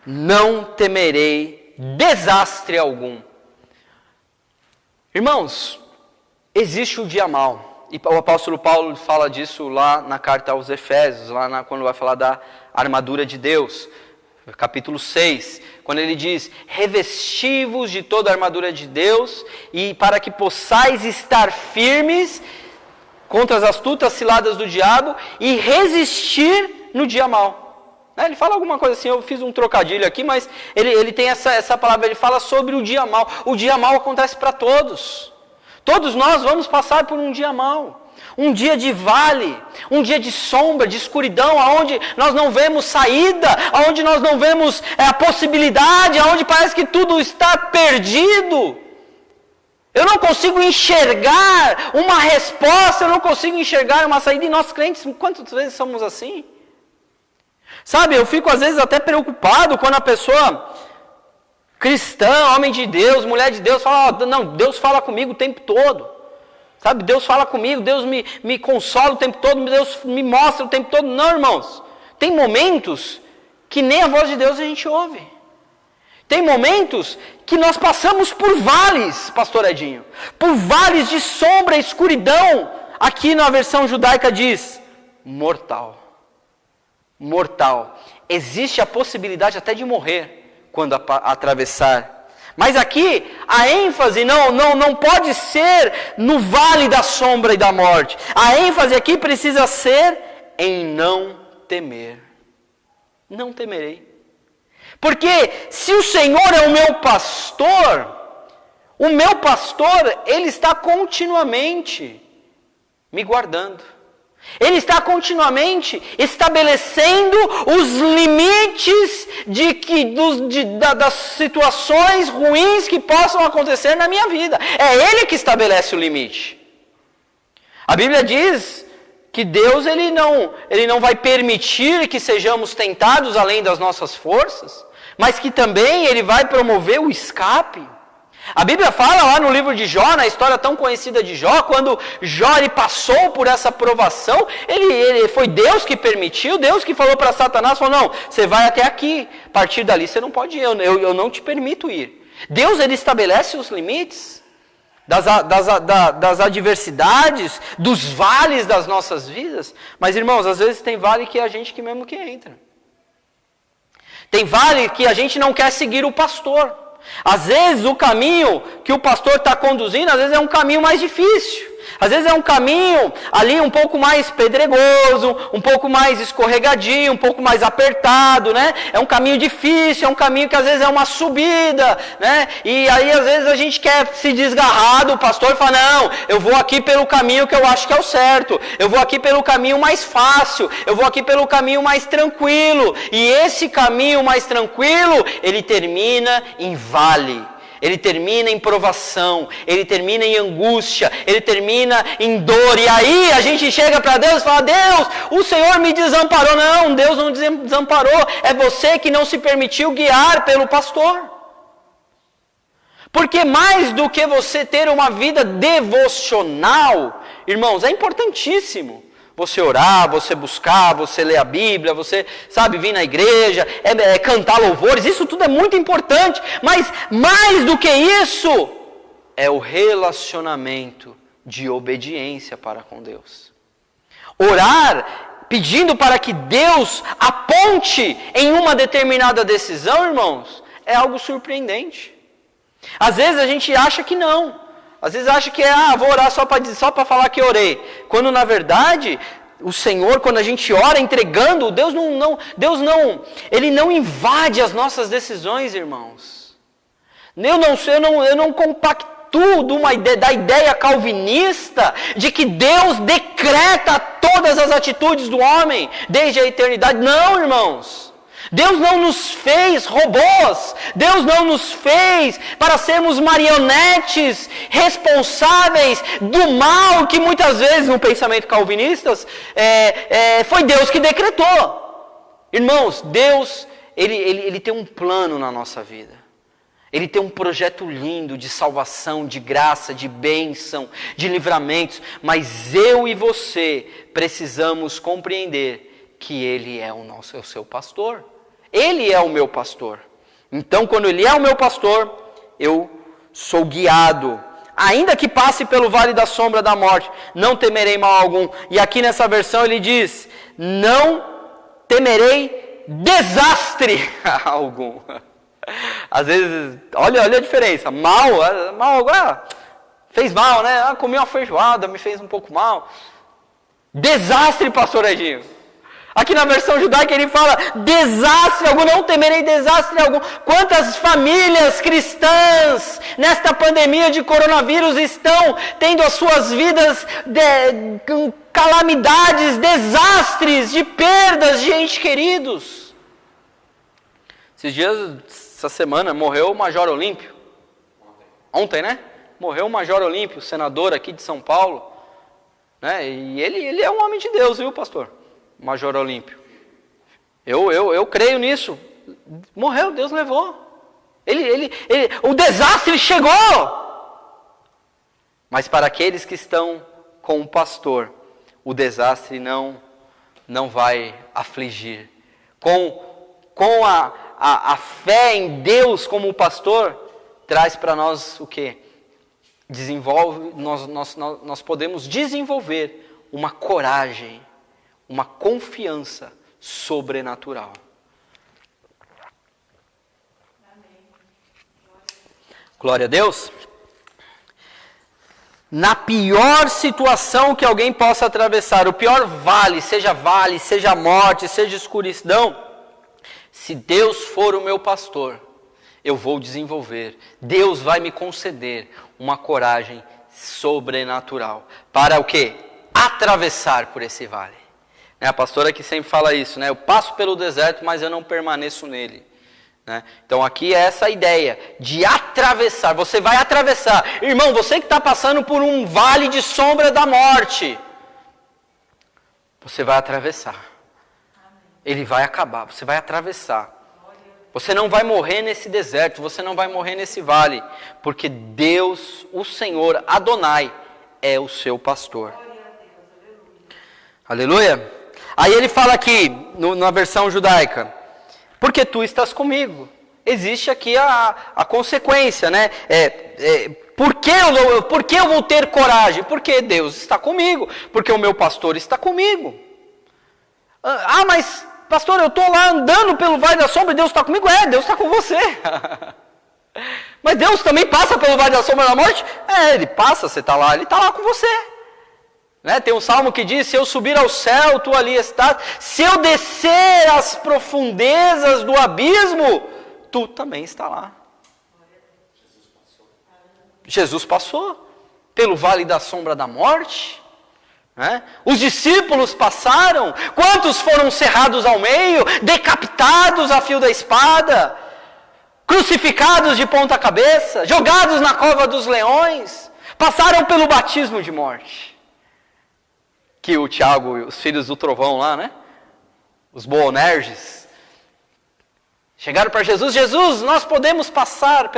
não temerei desastre algum. Irmãos, existe o dia mau, e o apóstolo Paulo fala disso lá na carta aos Efésios, quando vai falar da armadura de Deus. Capítulo 6, quando ele diz, revesti-vos de toda a armadura de Deus, e para que possais estar firmes contra as astutas ciladas do diabo, e resistir no dia mau. Ele fala alguma coisa assim, eu fiz um trocadilho aqui, mas ele tem essa palavra, ele fala sobre o dia mau. O dia mau acontece para todos. Todos nós vamos passar por um dia mau. Um dia de vale, um dia de sombra, de escuridão, onde nós não vemos saída, onde nós não vemos a possibilidade, onde parece que tudo está perdido. Eu não consigo enxergar uma resposta, eu não consigo enxergar uma saída. E nós crentes, quantas vezes somos assim? Sabe, eu fico às vezes até preocupado quando a pessoa, cristã, homem de Deus, mulher de Deus, fala, não, Deus fala comigo o tempo todo. Sabe, Deus fala comigo, Deus me consola o tempo todo, Deus me mostra o tempo todo. Não, irmãos, tem momentos que nem a voz de Deus a gente ouve. Tem momentos que nós passamos por vales, pastor Edinho, por vales de sombra e escuridão. Aqui na versão judaica diz, mortal. Mortal. Existe a possibilidade até de morrer quando atravessar. Mas aqui, a ênfase não pode ser no vale da sombra e da morte. A ênfase aqui precisa ser em não temer. Não temerei. Porque se o Senhor é o meu pastor, ele está continuamente me guardando. Ele está continuamente estabelecendo os limites das situações ruins que possam acontecer na minha vida. É Ele que estabelece o limite. A Bíblia diz que Deus ele não vai permitir que sejamos tentados além das nossas forças, mas que também Ele vai promover o escape. A Bíblia fala lá no livro de Jó, na história tão conhecida de Jó, quando Jó ele passou por essa provação, foi Deus que permitiu, Deus que falou para Satanás, falou, não, você vai até aqui, a partir dali você não pode ir, eu não te permito ir. Deus ele estabelece os limites das adversidades, dos vales das nossas vidas, mas irmãos, às vezes tem vale que é a gente que mesmo que entra. Tem vale que a gente não quer seguir o pastor. Às vezes o caminho que o pastor está conduzindo, às vezes é um caminho mais difícil. Às vezes é um caminho ali um pouco mais pedregoso, um pouco mais escorregadio, um pouco mais apertado, né? É um caminho difícil, é um caminho que às vezes é uma subida, né? E aí às vezes a gente quer se desgarrar do pastor e fala, não, eu vou aqui pelo caminho que eu acho que é o certo, eu vou aqui pelo caminho mais fácil, eu vou aqui pelo caminho mais tranquilo. E esse caminho mais tranquilo, ele termina em vale. Ele termina em provação, ele termina em angústia, ele termina em dor. E aí a gente chega para Deus e fala, Deus, o Senhor me desamparou. Não, Deus não desamparou, é você que não se permitiu guiar pelo pastor. Porque mais do que você ter uma vida devocional, irmãos, é importantíssimo. Você orar, você buscar, você ler a Bíblia, você, vir na igreja, cantar louvores, isso tudo é muito importante. Mas mais do que isso, é o relacionamento de obediência para com Deus. Orar, pedindo para que Deus aponte em uma determinada decisão, irmãos, é algo surpreendente. Às vezes a gente acha que não. Às vezes acha que vou orar só para falar que orei. Quando na verdade, o Senhor, quando a gente ora entregando, Deus Ele não invade as nossas decisões, irmãos. Eu não compactuo da ideia calvinista de que Deus decreta todas as atitudes do homem desde a eternidade. Não, irmãos. Deus não nos fez robôs, Deus não nos fez para sermos marionetes responsáveis do mal que muitas vezes no pensamento calvinista foi Deus que decretou. Irmãos, Deus ele tem um plano na nossa vida, Ele tem um projeto lindo de salvação, de graça, de bênção, de livramentos, mas eu e você precisamos compreender que Ele é o seu pastor. Ele é o meu pastor. Então, quando Ele é o meu pastor, eu sou guiado. Ainda que passe pelo vale da sombra da morte, não temerei mal algum. E aqui nessa versão ele diz, não temerei desastre algum. Às vezes, olha a diferença. Mal agora, fez mal, né? Comi uma feijoada, me fez um pouco mal. Desastre, pastor Edinho. Aqui na versão judaica ele fala, desastre algum, não temerei desastre algum. Quantas famílias cristãs nesta pandemia de coronavírus estão tendo as suas vidas com calamidades, desastres, de perdas de entes queridos. Essa semana, morreu o Major Olímpio. Ontem, né? Morreu o Major Olímpio, senador aqui de São Paulo. Né? E ele é um homem de Deus, viu, pastor? Major Olímpio. Eu creio nisso. Morreu, Deus levou. O desastre chegou. Mas para aqueles que estão com o pastor, o desastre não vai afligir. Com a fé em Deus como pastor, traz para nós o quê? Nós podemos desenvolver uma coragem, uma confiança sobrenatural. Glória a Deus. Na pior situação que alguém possa atravessar, o pior vale, seja morte, seja escuridão, se Deus for o meu pastor, eu vou desenvolver. Deus vai me conceder uma coragem sobrenatural. Para o quê? Atravessar por esse vale. A pastora que sempre fala isso, né? Eu passo pelo deserto, mas eu não permaneço nele. Então aqui é essa ideia de atravessar. Você vai atravessar. Irmão, você que está passando por um vale de sombra da morte, você vai atravessar. Ele vai acabar, você vai atravessar. Você não vai morrer nesse deserto, você não vai morrer nesse vale, porque Deus, o Senhor, Adonai, é o seu pastor. Aleluia. Aí ele fala aqui, na versão judaica, porque tu estás comigo. Existe aqui a consequência, né? Por que eu vou ter coragem? Porque Deus está comigo, porque o meu pastor está comigo. Ah, mas pastor, eu estou lá andando pelo vale da sombra e Deus está comigo? Deus está com você. Mas Deus também passa pelo vale da sombra da morte? Ele passa, você está lá, Ele está lá com você. Tem um salmo que diz, se eu subir ao céu, tu ali estás. Se eu descer às profundezas do abismo, tu também está lá. Jesus passou pelo vale da sombra da morte. Os discípulos passaram. Quantos foram cerrados ao meio, decapitados a fio da espada, crucificados de ponta cabeça, jogados na cova dos leões, passaram pelo batismo de morte. Que o Tiago e os filhos do trovão lá, os Boanerges, chegaram para Jesus, nós podemos passar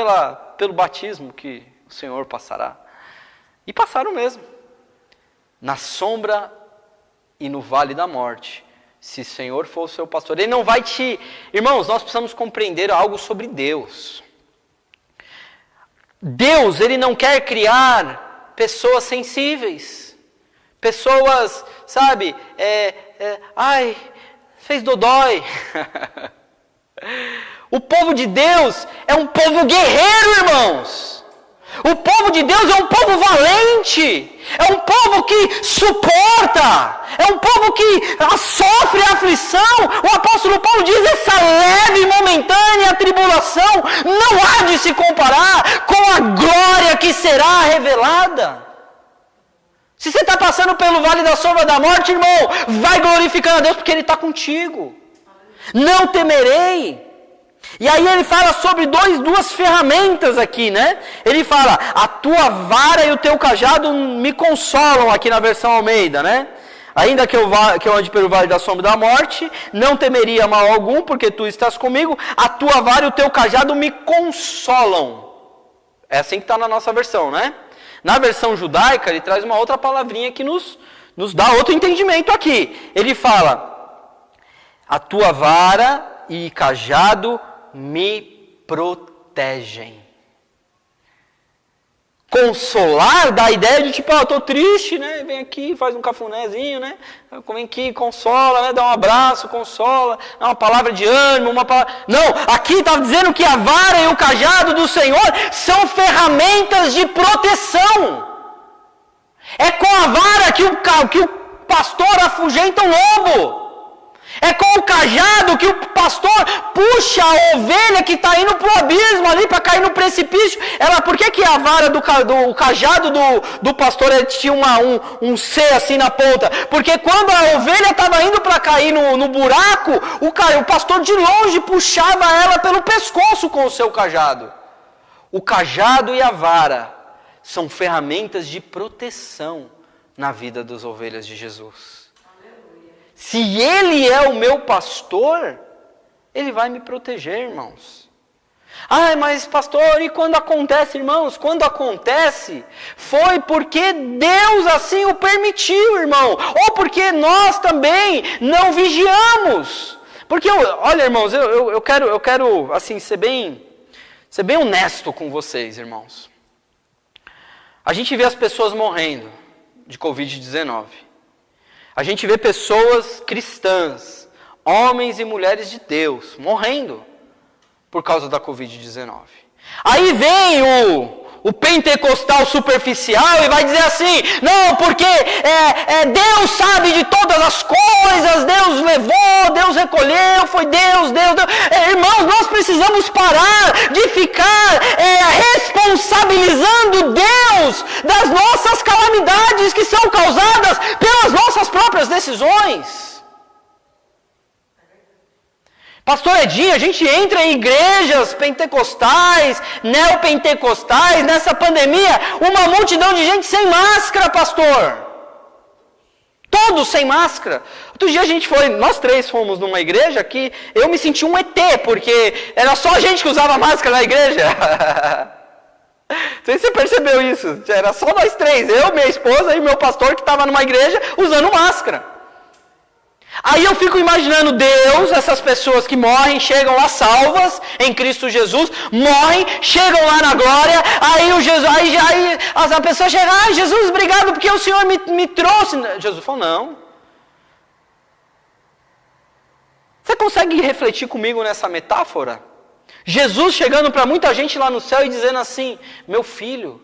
pelo batismo que o Senhor passará. E passaram mesmo. Na sombra e no vale da morte, se o Senhor for o seu pastor, Ele não vai te... Irmãos, nós precisamos compreender algo sobre Deus. Deus, Ele não quer criar pessoas sensíveis. Pessoas, sabe, fez dodói. O povo de Deus é um povo guerreiro, irmãos. O povo de Deus é um povo valente. É um povo que suporta. É um povo que sofre a aflição. O apóstolo Paulo diz, essa leve e momentânea tribulação não há de se comparar com a glória que será revelada. Se você está passando pelo vale da sombra da morte, irmão, vai glorificando a Deus, porque Ele está contigo. Não temerei. E aí ele fala sobre duas ferramentas aqui, Ele fala, a tua vara e o teu cajado me consolam, aqui na versão Almeida, Ainda que eu ande pelo vale da sombra da morte, não temeria mal algum, porque tu estás comigo, a tua vara e o teu cajado me consolam. É assim que está na nossa versão, Na versão judaica, ele traz uma outra palavrinha que nos dá outro entendimento aqui. Ele fala, a tua vara e cajado me protegem. Consolar dá a ideia de eu estou triste, vem aqui, faz um cafunézinho, vem aqui, consola, dá um abraço, consola, dá uma palavra de ânimo, Não, aqui está dizendo que a vara e o cajado do Senhor são ferramentas de proteção. É com a vara que o pastor afugenta o lobo. É com o cajado que o pastor puxa a ovelha que está indo para o abismo ali, para cair no precipício. Por que a vara do cajado do pastor tinha um C assim na ponta? Porque quando a ovelha estava indo para cair no buraco, o pastor de longe puxava ela pelo pescoço com o seu cajado. O cajado e a vara são ferramentas de proteção na vida das ovelhas de Jesus. Se Ele é o meu pastor, Ele vai me proteger, irmãos. Mas pastor, e quando acontece, irmãos? Quando acontece, foi porque Deus assim o permitiu, irmão. Ou porque nós também não vigiamos. Porque, olha, irmãos, eu quero assim, ser bem honesto com vocês, irmãos. A gente vê as pessoas morrendo de Covid-19. A gente vê pessoas cristãs, homens e mulheres de Deus, morrendo por causa da Covid-19. Aí vem o pentecostal superficial e vai dizer assim, não, porque Deus sabe de todas as coisas, Deus levou, Deus recolheu, foi Deus. Irmãos, nós precisamos parar de ficar responsabilizando Deus das nossas calamidades que são causadas pelas nossas próprias decisões. Pastor Edinho, a gente entra em igrejas pentecostais, neopentecostais, nessa pandemia, uma multidão de gente sem máscara, pastor. Todos sem máscara. Outro dia nós três fomos numa igreja que eu me senti um ET, porque era só a gente que usava máscara na igreja. Não sei se você percebeu isso, era só nós três, eu, minha esposa e meu pastor que estava numa igreja usando máscara. Aí eu fico imaginando Deus, essas pessoas que morrem, chegam lá salvas em Cristo Jesus, morrem, chegam lá na glória, aí a pessoa chega, Jesus, obrigado porque o Senhor me trouxe. Jesus falou, não. Você consegue refletir comigo nessa metáfora? Jesus chegando para muita gente lá no céu e dizendo assim, meu filho,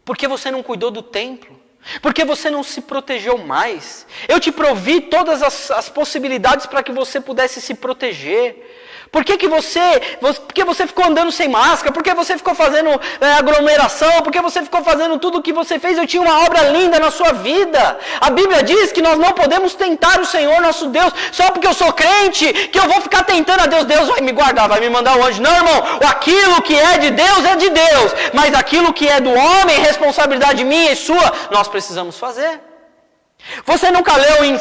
por que você não cuidou do templo? Porque você não se protegeu mais. Eu te provi todas as possibilidades para que você pudesse se proteger. Por que você ficou andando sem máscara? Por que você ficou fazendo aglomeração? Por que você ficou fazendo tudo o que você fez? Eu tinha uma obra linda na sua vida. A Bíblia diz que nós não podemos tentar o Senhor nosso Deus só porque eu sou crente, que eu vou ficar tentando a Deus. Deus vai me guardar, vai me mandar um anjo. Não, irmão, aquilo que é de Deus, mas aquilo que é do homem, responsabilidade minha e sua, nós precisamos fazer. Você nunca leu em 1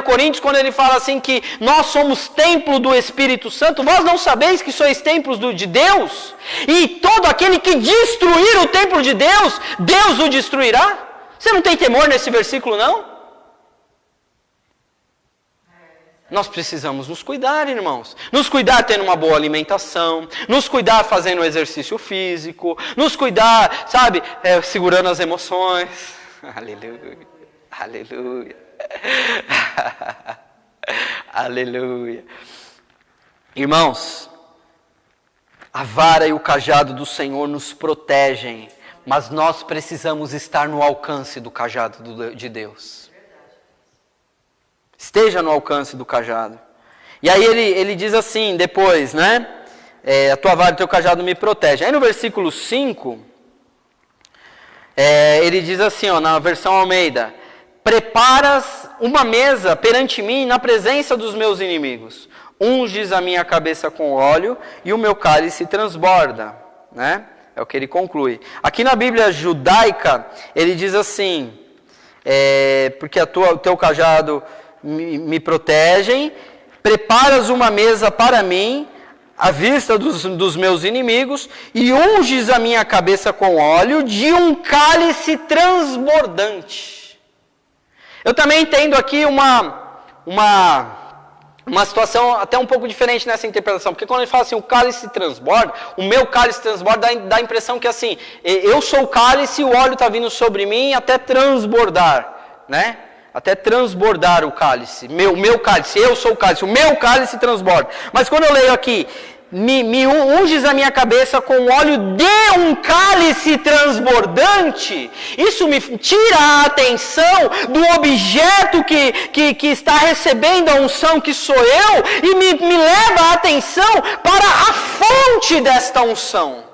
Coríntios, quando ele fala assim que nós somos templo do Espírito Santo? Vós não sabeis que sois templos de Deus? E todo aquele que destruir o templo de Deus, Deus o destruirá? Você não tem temor nesse versículo, não? Nós precisamos nos cuidar, irmãos. Nos cuidar tendo uma boa alimentação, nos cuidar fazendo exercício físico, nos cuidar, segurando as emoções. Aleluia. Aleluia. Aleluia. Irmãos, a vara e o cajado do Senhor nos protegem, mas nós precisamos estar no alcance do cajado de Deus. Esteja no alcance do cajado. E aí ele diz assim, depois, a tua vara e o teu cajado me protegem. Aí no versículo 5, ele diz assim, na versão Almeida, preparas uma mesa perante mim na presença dos meus inimigos. Unges a minha cabeça com óleo e o meu cálice transborda. É o que ele conclui. Aqui na Bíblia judaica, ele diz assim, porque o teu cajado me protegem, preparas uma mesa para mim, à vista dos meus inimigos, e unges a minha cabeça com óleo de um cálice transbordante. Eu também entendo aqui uma situação até um pouco diferente nessa interpretação, porque quando ele fala assim, o cálice transborda, o meu cálice transborda, dá a impressão que assim, eu sou o cálice, o óleo está vindo sobre mim até transbordar, Até transbordar o cálice, meu cálice, eu sou o cálice, o meu cálice transborda. Mas quando eu leio aqui, me unges a minha cabeça com óleo de um cálice transbordante, isso me tira a atenção do objeto que está recebendo a unção, que sou eu, e me leva a atenção para a fonte desta unção.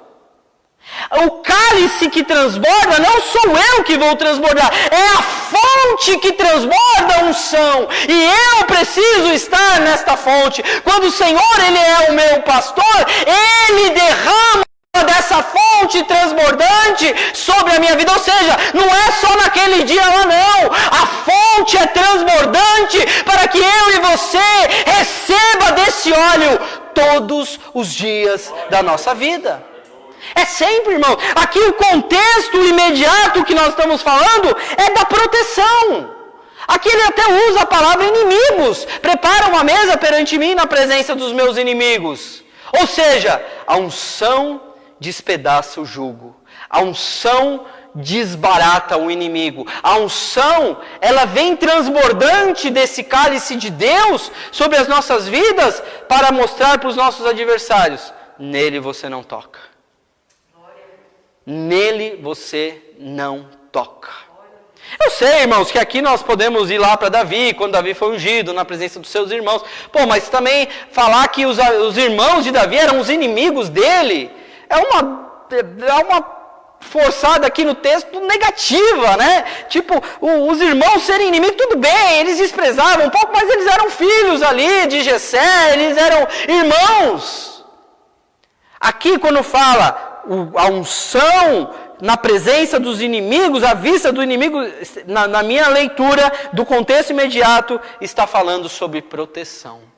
O cálice que transborda, não sou eu que vou transbordar, é a fonte que transborda a unção, e eu preciso estar nesta fonte. Quando o Senhor, Ele é o meu pastor, Ele derrama dessa fonte transbordante sobre a minha vida, ou seja, não é só naquele dia lá não, a fonte é transbordante para que eu e você receba desse óleo todos os dias da nossa vida. É sempre, irmão. Aqui o contexto imediato que nós estamos falando é da proteção. Aqui ele até usa a palavra inimigos. Prepara uma mesa perante mim na presença dos meus inimigos. Ou seja, a unção despedaça o jugo. A unção desbarata o inimigo. A unção, ela vem transbordante desse cálice de Deus sobre as nossas vidas para mostrar para os nossos adversários, nele você não toca. nele você não toca. Eu sei, irmãos, que aqui nós podemos ir lá para Davi, quando Davi foi ungido, na presença dos seus irmãos. Mas também falar que os irmãos de Davi eram os inimigos dele, é uma forçada aqui no texto negativa, né? Tipo, os irmãos serem inimigos, tudo bem, eles desprezavam um pouco, mas eles eram filhos ali de Jessé, eles eram irmãos. Aqui quando fala a unção na presença dos inimigos, à vista do inimigo, na minha leitura do contexto imediato, está falando sobre proteção.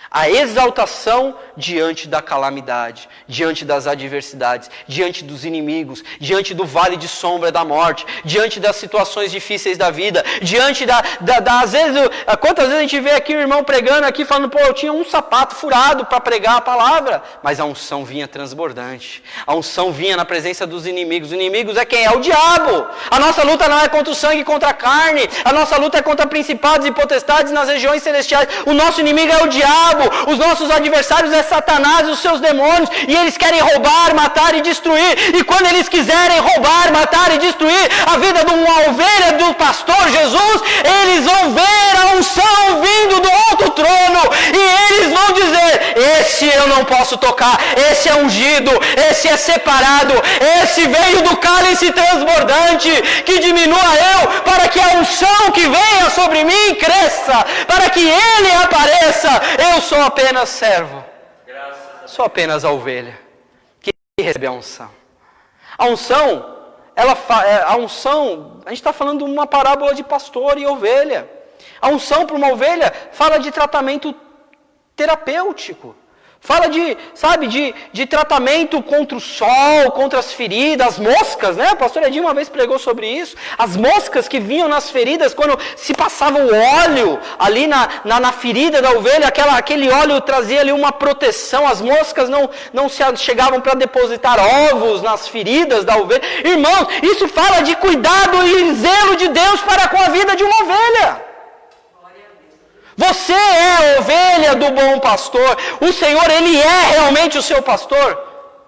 A exaltação diante da calamidade, diante das adversidades, diante dos inimigos, diante do vale de sombra da morte, diante das situações difíceis da vida, diante às vezes, quantas vezes a gente vê aqui o irmão pregando aqui, falando, eu tinha um sapato furado para pregar a palavra, mas a unção vinha transbordante, a unção vinha na presença dos inimigos. Os inimigos é quem? É o diabo. A nossa luta não é contra o sangue e contra a carne, a nossa luta é contra principados e potestades nas regiões celestiais. O nosso inimigo é o diabo. Os nossos adversários é Satanás e os seus demônios, e eles querem roubar, matar e destruir. E quando eles quiserem roubar, matar e destruir a vida de uma ovelha do pastor Jesus, eles vão ver a unção vindo do alto trono, e eles vão dizer, esse eu não posso tocar, esse é ungido, esse é separado, esse veio do cálice transbordante, que diminua eu, para que a unção que venha sobre mim cresça, para que ele apareça. Eu sou apenas servo, sou apenas a ovelha que recebe a unção. A unção, a gente está falando de uma parábola de pastor e ovelha. A unção para uma ovelha fala de tratamento terapêutico. Fala de tratamento contra o sol, contra as feridas, as moscas, né? O pastor Edinho uma vez pregou sobre isso. As moscas que vinham nas feridas, quando se passava o óleo ali na ferida da ovelha, aquele óleo trazia ali uma proteção. As moscas não chegavam para depositar ovos nas feridas da ovelha. Irmãos, isso fala de cuidado e zelo de Deus para com a vida de uma ovelha. Você é a ovelha do bom pastor. O Senhor, Ele é realmente o seu pastor.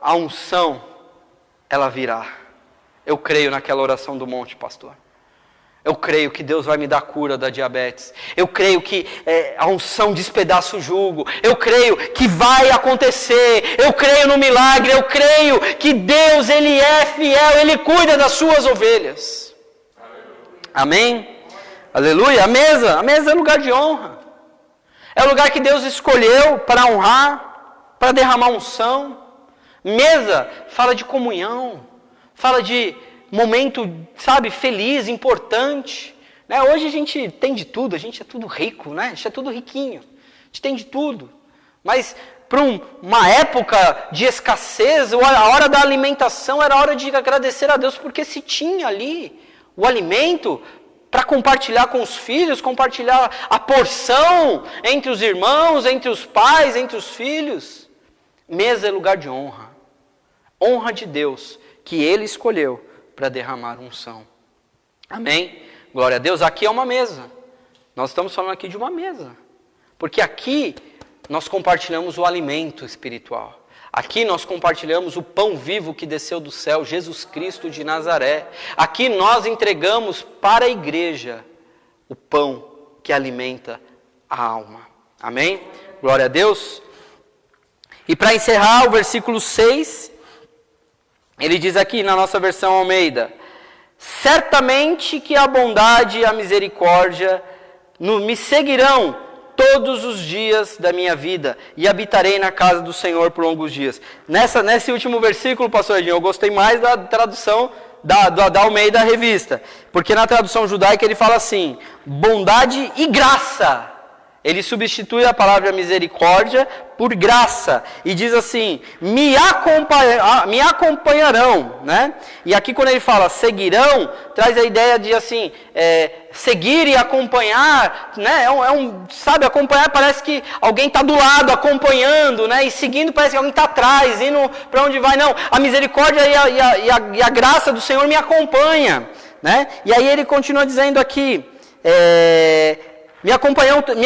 A unção, ela virá. Eu creio naquela oração do monte, pastor. Eu creio que Deus vai me dar cura da diabetes. Eu creio que a unção despedaça o jugo. Eu creio que vai acontecer. Eu creio no milagre. Eu creio que Deus, Ele é fiel. Ele cuida das suas ovelhas. Amém? Aleluia. A mesa é lugar de honra. É o lugar que Deus escolheu para honrar, para derramar unção. Mesa fala de comunhão, fala de momento, feliz, importante. Né? Hoje a gente tem de tudo, a gente é tudo rico, né? A gente é tudo riquinho, a gente tem de tudo. Mas para uma época de escassez, a hora da alimentação era a hora de agradecer a Deus, porque se tinha ali o alimento para compartilhar com os filhos, compartilhar a porção entre os irmãos, entre os pais, entre os filhos. Mesa é lugar de honra. Honra de Deus, que Ele escolheu para derramar unção. Amém? Glória a Deus. Aqui é uma mesa. Nós estamos falando aqui de uma mesa. Porque aqui nós compartilhamos o alimento espiritual. Aqui nós compartilhamos o pão vivo que desceu do céu, Jesus Cristo de Nazaré. Aqui nós entregamos para a igreja o pão que alimenta a alma. Amém? Glória a Deus. E para encerrar, o versículo 6, ele diz aqui na nossa versão Almeida: certamente que a bondade e a misericórdia me seguirão todos os dias da minha vida, e habitarei na casa do Senhor por longos dias. Nesse último versículo, pastor Edinho, eu gostei mais da tradução da Almeida Revista, porque na tradução judaica ele fala assim: bondade e graça. Ele substitui a palavra misericórdia por graça, e diz assim, me acompanharão, né? E aqui quando ele fala seguirão, traz a ideia de assim, seguir e acompanhar, né? Acompanhar parece que alguém está do lado, acompanhando, né? E seguindo parece que alguém está atrás, indo para onde vai. Não, a misericórdia e a graça do Senhor me acompanha, né? E aí ele continua dizendo aqui, me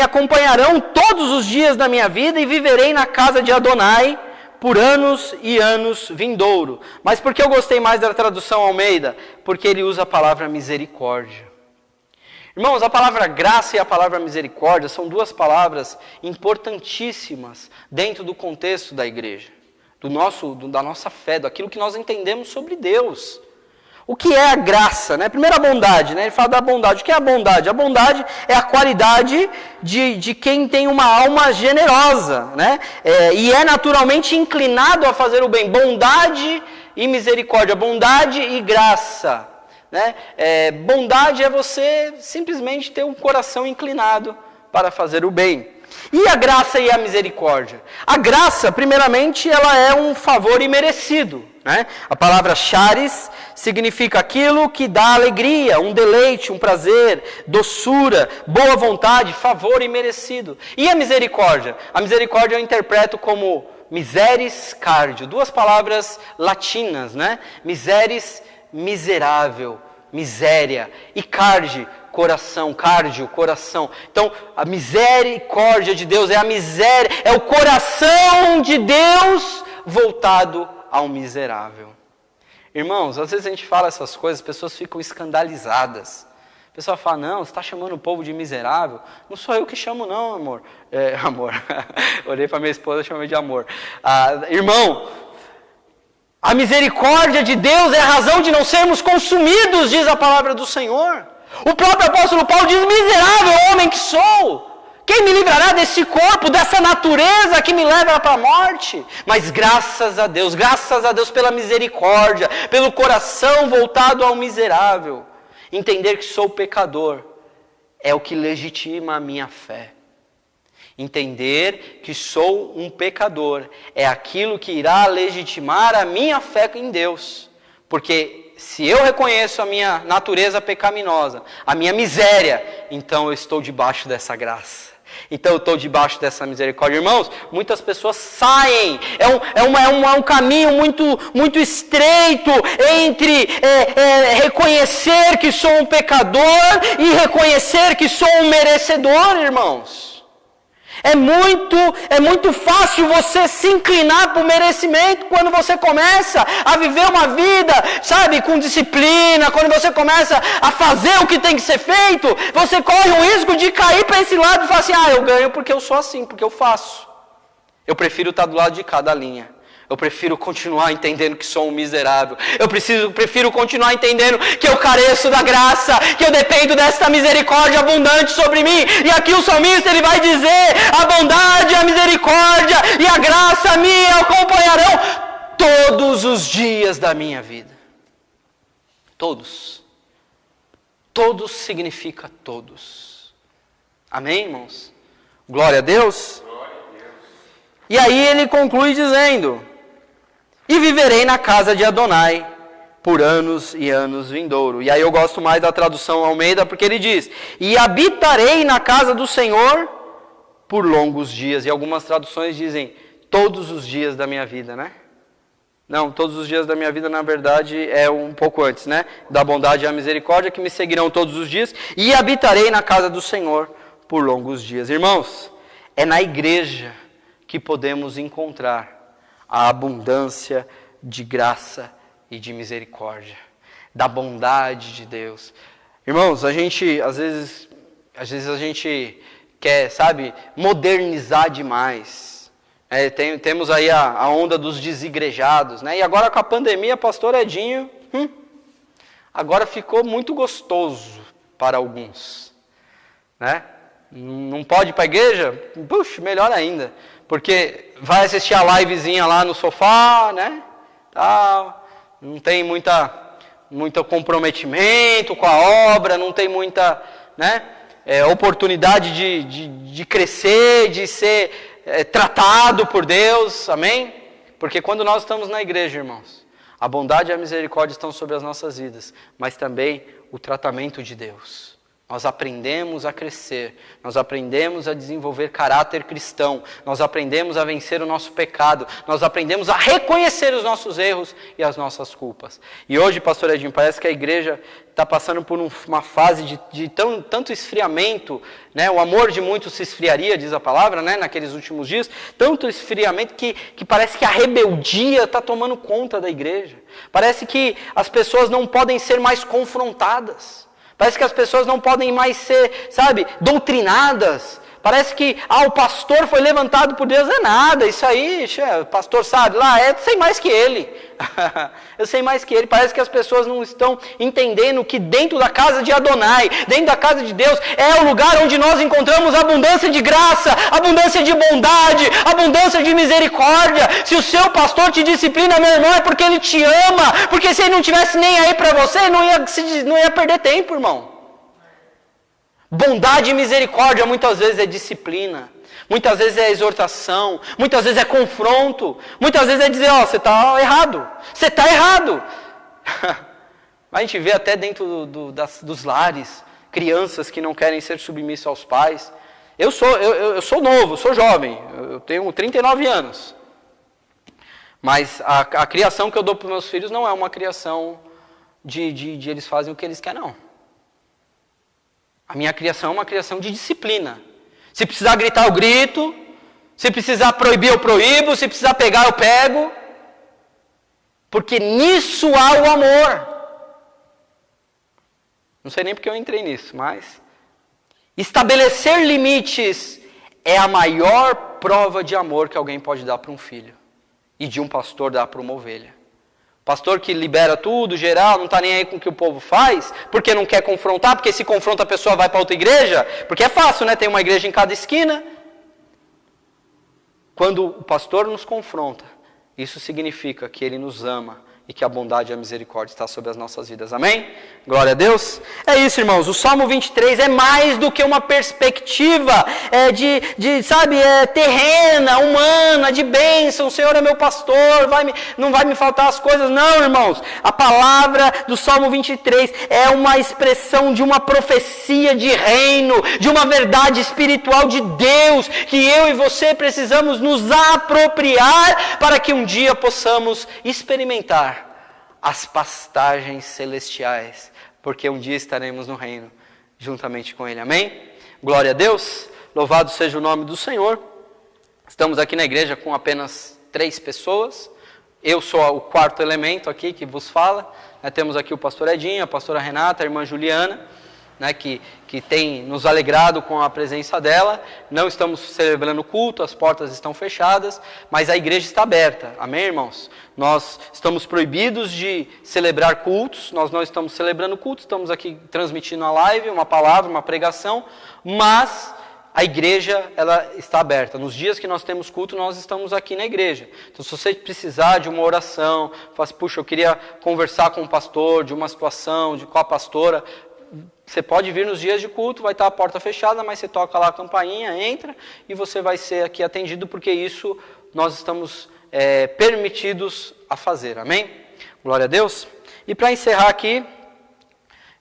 acompanharão todos os dias da minha vida e viverei na casa de Adonai por anos e anos vindouro. Mas por que eu gostei mais da tradução Almeida? Porque ele usa a palavra misericórdia. Irmãos, a palavra graça e a palavra misericórdia são duas palavras importantíssimas dentro do contexto da igreja, da nossa fé, daquilo que nós entendemos sobre Deus. O que é a graça? Né? Primeiro a bondade, né? Ele fala da bondade. O que é a bondade? A bondade é a qualidade de quem tem uma alma generosa, né? E é naturalmente inclinado a fazer o bem. Bondade e misericórdia, bondade e graça. Né? Bondade é você simplesmente ter um coração inclinado para fazer o bem. E a graça e a misericórdia? A graça, primeiramente, ela é um favor imerecido. Né? A palavra charis significa aquilo que dá alegria, um deleite, um prazer, doçura, boa vontade, favor imerecido. E a misericórdia? A misericórdia eu interpreto como miseris cardio, duas palavras latinas, né? Miseris, miserável, miséria, e cardi, coração, cardio, coração. Então, a misericórdia de Deus é a miséria, é o coração de Deus voltado ao miserável. Irmãos, às vezes a gente fala essas coisas, as pessoas ficam escandalizadas. A pessoa fala, não, você está chamando o povo de miserável? Não sou eu que chamo não, amor. Amor, olhei para minha esposa e chamei de amor. Irmão, a misericórdia de Deus é a razão de não sermos consumidos, diz a palavra do Senhor. O próprio apóstolo Paulo diz, miserável homem que sou. Quem me livrará desse corpo, dessa natureza que me leva para a morte? Mas graças a Deus pela misericórdia, pelo coração voltado ao miserável. Entender que sou pecador é o que legitima a minha fé. Entender que sou um pecador é aquilo que irá legitimar a minha fé em Deus. Porque se eu reconheço a minha natureza pecaminosa, a minha miséria, então eu estou debaixo dessa graça. Então eu estou debaixo dessa misericórdia. Irmãos, muitas pessoas saem. É um caminho muito estreito entre reconhecer que sou um pecador e reconhecer que sou um merecedor, irmãos. É muito fácil você se inclinar para o merecimento quando você começa a viver uma vida, sabe, com disciplina, quando você começa a fazer o que tem que ser feito, você corre o risco de cair para esse lado e falar assim, eu ganho porque eu sou assim, porque eu faço. Eu prefiro estar do lado de cada linha. Eu prefiro continuar entendendo que sou um miserável. Eu prefiro continuar entendendo que eu careço da graça, que eu dependo desta misericórdia abundante sobre mim. E aqui o salmista ele vai dizer, a bondade, a misericórdia e a graça me acompanharão todos os dias da minha vida. Todos. Todos significa todos. Amém, irmãos? Glória a Deus. E aí ele conclui dizendo, e viverei na casa de Adonai por anos e anos vindouro. E aí eu gosto mais da tradução Almeida, porque ele diz, e habitarei na casa do Senhor por longos dias. E algumas traduções dizem, todos os dias da minha vida, né? Não, todos os dias da minha vida, na verdade, é um pouco antes, né? Da bondade e a misericórdia que me seguirão todos os dias. E habitarei na casa do Senhor por longos dias. Irmãos, é na igreja que podemos encontrar a abundância de graça e de misericórdia, da bondade de Deus. Irmãos, às vezes a gente quer, sabe, modernizar demais. Temos aí a onda dos desigrejados, né? E agora com a pandemia, pastor Edinho, agora ficou muito gostoso para alguns, né? Não pode ir para a igreja? Puxa, melhor ainda. Porque vai assistir a livezinha lá no sofá, né? Não tem muito comprometimento com a obra, não tem muita, né, oportunidade de crescer, de ser tratado por Deus, amém? Porque quando nós estamos na igreja, irmãos, a bondade e a misericórdia estão sobre as nossas vidas, mas também o tratamento de Deus. nós aprendemos a crescer, nós aprendemos a desenvolver caráter cristão, nós aprendemos a vencer o nosso pecado, nós aprendemos a reconhecer os nossos erros e as nossas culpas. E hoje, pastor Edinho, parece que a igreja está passando por uma fase de tanto esfriamento, né? O amor de muitos se esfriaria, diz a palavra, né? Naqueles últimos dias, tanto esfriamento que parece que a rebeldia está tomando conta da igreja. Parece que as pessoas não podem ser mais confrontadas. Parece que as pessoas não podem mais ser, doutrinadas. Parece que, o pastor foi levantado por Deus, é nada, isso aí, o pastor sabe lá, eu sei mais que ele. Eu sei mais que ele. Parece que as pessoas não estão entendendo que dentro da casa de Adonai, dentro da casa de Deus, é o lugar onde nós encontramos abundância de graça, abundância de bondade, abundância de misericórdia. Se o seu pastor te disciplina, meu irmão, é porque ele te ama, porque se ele não tivesse nem aí para você, não ia perder tempo, irmão. Bondade e misericórdia muitas vezes é disciplina, muitas vezes é exortação, muitas vezes é confronto, muitas vezes é dizer, você está errado, você está errado. A gente vê até dentro dos lares, crianças que não querem ser submissas aos pais. Eu sou novo, sou jovem, eu tenho 39 anos. Mas a criação que eu dou para os meus filhos não é uma criação de eles fazem o que eles querem, não. A minha criação é uma criação de disciplina. Se precisar gritar, eu grito. Se precisar proibir, eu proíbo. Se precisar pegar, eu pego. Porque nisso há o amor. Não sei nem porque eu entrei nisso, mas... estabelecer limites é a maior prova de amor que alguém pode dar para um filho. E de um pastor dar para uma ovelha. Pastor que libera tudo, geral, não está nem aí com o que o povo faz, porque não quer confrontar, porque se confronta a pessoa vai para outra igreja, porque é fácil, né? Tem uma igreja em cada esquina. Quando o pastor nos confronta, isso significa que ele nos ama e que a bondade e a misericórdia está sobre as nossas vidas. Amém? Glória a Deus. É isso, irmãos. O Salmo 23 é mais do que uma perspectiva terrena, humana, de bênção. O Senhor é meu pastor, não vai me faltar as coisas. Não, irmãos. A palavra do Salmo 23 é uma expressão de uma profecia de reino, de uma verdade espiritual de Deus, que eu e você precisamos nos apropriar para que um dia possamos experimentar as pastagens celestiais, porque um dia estaremos no reino, juntamente com Ele, amém? Glória a Deus, louvado seja o nome do Senhor. Estamos aqui na igreja com apenas 3 pessoas, eu sou o quarto elemento aqui que vos fala, temos aqui o pastor Edinho, a pastora Renata, a irmã Juliana, que tem nos alegrado com a presença dela. Não estamos celebrando culto, as portas estão fechadas, mas a igreja está aberta, amém, irmãos? Nós estamos proibidos de celebrar cultos, nós não estamos celebrando cultos, estamos aqui transmitindo a live, uma palavra, uma pregação, mas a igreja ela está aberta. Nos dias que nós temos culto, nós estamos aqui na igreja. Então, se você precisar de uma oração, fala assim, puxa, eu queria conversar com o pastor, de uma situação, com a pastora, você pode vir nos dias de culto, vai estar a porta fechada, mas você toca lá a campainha, entra e você vai ser aqui atendido, porque isso nós estamos permitidos a fazer, amém? Glória a Deus. E para encerrar aqui,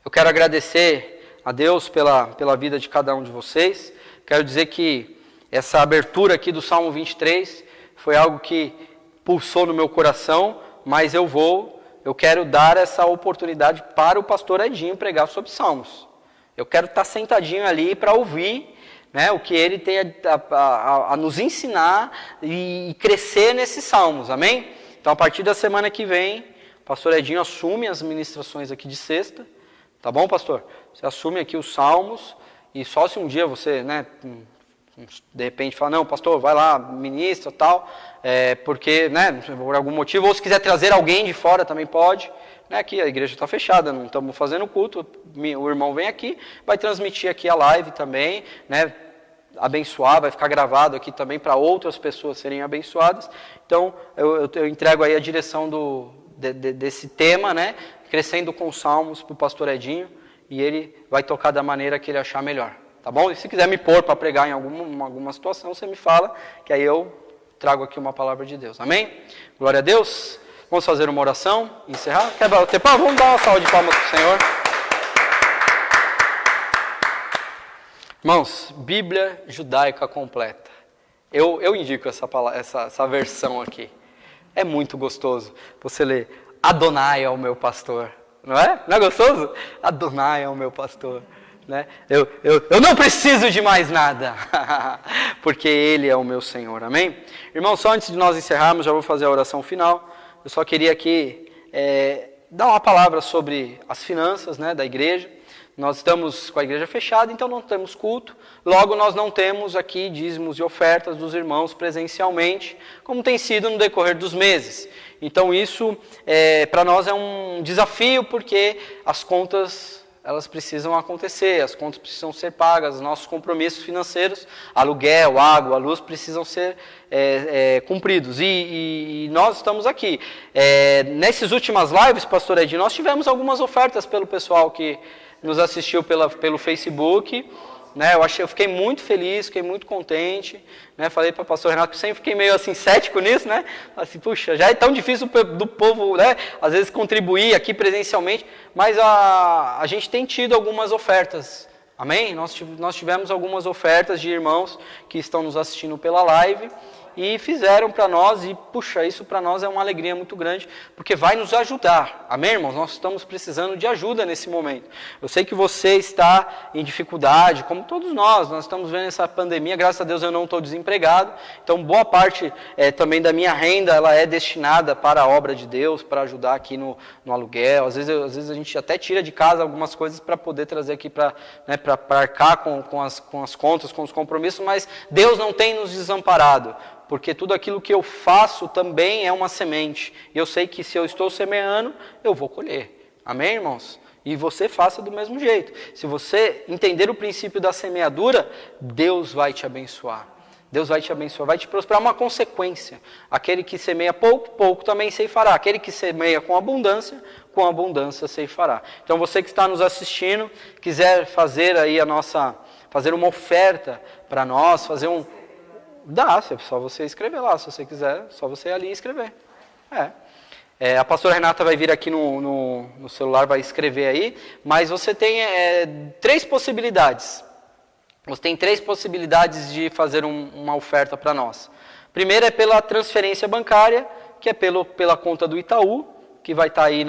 eu quero agradecer a Deus pela vida de cada um de vocês. Quero dizer que essa abertura aqui do Salmo 23 foi algo que pulsou no meu coração, mas eu quero dar essa oportunidade para o pastor Edinho pregar sobre Salmos. Eu quero estar sentadinho ali para ouvir, o que ele tem a nos ensinar e crescer nesses Salmos, amém? Então, a partir da semana que vem, o pastor Edinho assume as ministrações aqui de sexta, tá bom, pastor? Você assume aqui os Salmos, e só se um dia você, de repente fala, não, pastor, vai lá, ministra, tal, porque, por algum motivo, ou se quiser trazer alguém de fora também pode, aqui a igreja está fechada, não estamos fazendo culto, o irmão vem aqui, vai transmitir aqui a live também, abençoar, vai ficar gravado aqui também para outras pessoas serem abençoadas. Então, eu entrego aí a direção desse tema, crescendo com salmos para o pastor Edinho, e ele vai tocar da maneira que ele achar melhor. Tá bom? E se quiser me pôr para pregar em alguma situação, você me fala, que aí eu trago aqui uma palavra de Deus. Amém? Glória a Deus. Vamos fazer uma oração e encerrar? Quer bater palma? Vamos dar uma salva de palmas para o Senhor. Irmãos, Bíblia judaica completa. Eu indico essa versão aqui. É muito gostoso você ler Adonai é o meu pastor. Não é? Não é gostoso? Adonai é o meu pastor. Né? Eu não preciso de mais nada, porque Ele é o meu Senhor. Amém? Irmão, só antes de nós encerrarmos, já vou fazer a oração final. Eu só queria aqui dar uma palavra sobre as finanças, né, da igreja. Nós estamos com a igreja fechada, então não temos culto. Logo, nós não temos aqui dízimos e ofertas dos irmãos presencialmente, como tem sido no decorrer dos meses. Então isso, para nós, é um desafio, porque as contas, elas precisam acontecer, as contas precisam ser pagas, os nossos compromissos financeiros, aluguel, água, luz, precisam ser cumpridos. E nós estamos aqui. Nessas últimas lives, pastor Ed, nós tivemos algumas ofertas pelo pessoal que nos assistiu pelo Facebook, né? Eu fiquei muito feliz, fiquei muito contente, né? Falei para o pastor Renato que sempre fiquei meio assim cético nisso, né? Assim, puxa, já é tão difícil do povo, né, às vezes contribuir aqui presencialmente, mas a gente tem tido algumas ofertas, amém? Nós tivemos algumas ofertas de irmãos que estão nos assistindo pela live, e fizeram para nós, e puxa, isso para nós é uma alegria muito grande, porque vai nos ajudar, amém, irmãos? Nós estamos precisando de ajuda nesse momento. Eu sei que você está em dificuldade, como todos nós estamos vendo essa pandemia, graças a Deus eu não estou desempregado, então boa parte também da minha renda, ela é destinada para a obra de Deus, para ajudar aqui no aluguel. Às vezes a gente até tira de casa algumas coisas para poder trazer aqui para arcar com as contas, com os compromissos, mas Deus não tem nos desamparado, porque tudo aquilo que eu faço também é uma semente. E eu sei que se eu estou semeando, eu vou colher. Amém, irmãos? E você faça do mesmo jeito. Se você entender o princípio da semeadura, Deus vai te abençoar. Deus vai te abençoar, vai te prosperar, uma consequência. Aquele que semeia pouco, pouco também ceifará. Aquele que semeia com abundância ceifará. Então você que está nos assistindo, quiser fazer aí fazer uma oferta para nós, fazer dá, é só você escrever lá, se você quiser, só você ir ali e escrever. A pastora Renata vai vir aqui no celular, vai escrever aí, mas você tem 3 possibilidades. Você tem 3 possibilidades de fazer uma oferta para nós. Primeiro é pela transferência bancária, que é pela conta do Itaú, que vai estar aí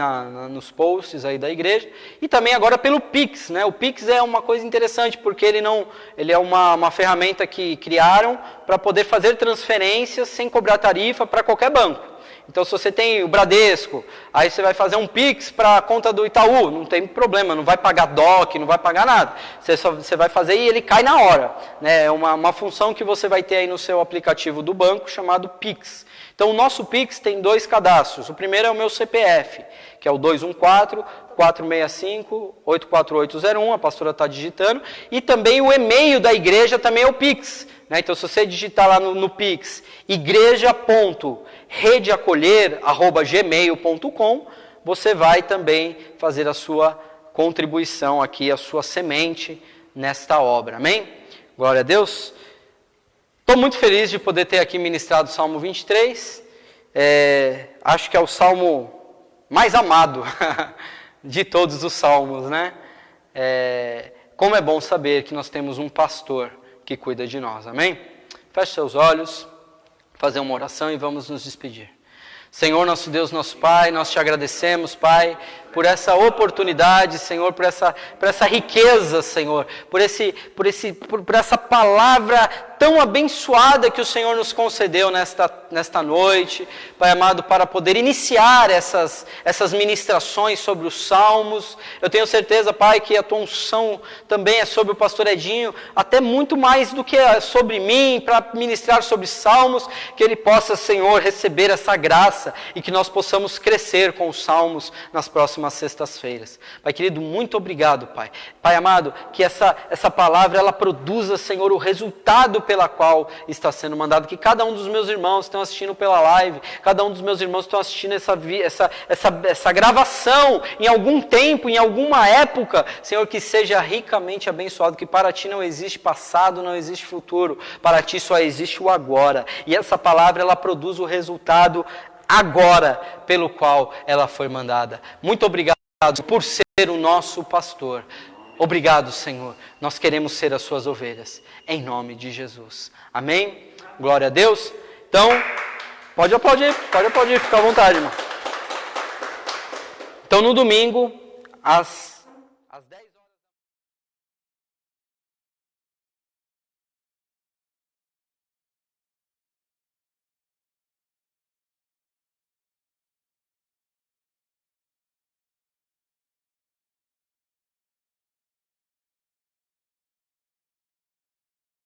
nos posts aí da igreja, e também agora pelo Pix, né? O Pix é uma coisa interessante, porque ele é uma ferramenta que criaram para poder fazer transferências sem cobrar tarifa para qualquer banco. Então, se você tem o Bradesco, aí você vai fazer um Pix para a conta do Itaú, não tem problema, não vai pagar DOC, não vai pagar nada. Você vai fazer e ele cai na hora, né? É uma função que você vai ter aí no seu aplicativo do banco, chamado Pix. Então, o nosso Pix tem 2 cadastros. O primeiro é o meu CPF, que é o 214-465-84801, a pastora está digitando. E também o e-mail da igreja também é o Pix. Né? Então, se você digitar lá no Pix, igreja.redeacolher@gmail.com, você vai também fazer a sua contribuição aqui, a sua semente nesta obra. Amém? Glória a Deus. Estou muito feliz de poder ter aqui ministrado o Salmo 23. Acho que é o salmo mais amado de todos os salmos, né? Como é bom saber que nós temos um pastor que cuida de nós, amém? Feche seus olhos, fazer uma oração e vamos nos despedir. Senhor, nosso Deus, nosso Pai, nós te agradecemos, Pai, por essa oportunidade, Senhor, por essa riqueza, Senhor, por essa palavra tão abençoada que o Senhor nos concedeu nesta noite, Pai amado, para poder iniciar essas ministrações sobre os salmos. Eu tenho certeza, Pai, que a tua unção também é sobre o pastor Edinho, até muito mais do que sobre mim, para ministrar sobre salmos, que ele possa, Senhor, receber essa graça e que nós possamos crescer com os salmos nas próximas sextas-feiras. Pai querido, muito obrigado, Pai. Pai amado, que essa palavra, ela produza, Senhor, o resultado pela qual está sendo mandado. Que cada um dos meus irmãos estão assistindo pela live, cada um dos meus irmãos estão assistindo essa gravação em algum tempo, em alguma época, Senhor, que seja ricamente abençoado, que para Ti não existe passado, não existe futuro, para Ti só existe o agora. E essa palavra, ela produz o resultado agora pelo qual ela foi mandada. Muito obrigado por ser o nosso pastor. Obrigado, Senhor. Nós queremos ser as suas ovelhas. Em nome de Jesus. Amém? Glória a Deus. Então, pode aplaudir, fica à vontade, irmão. Então, no domingo, às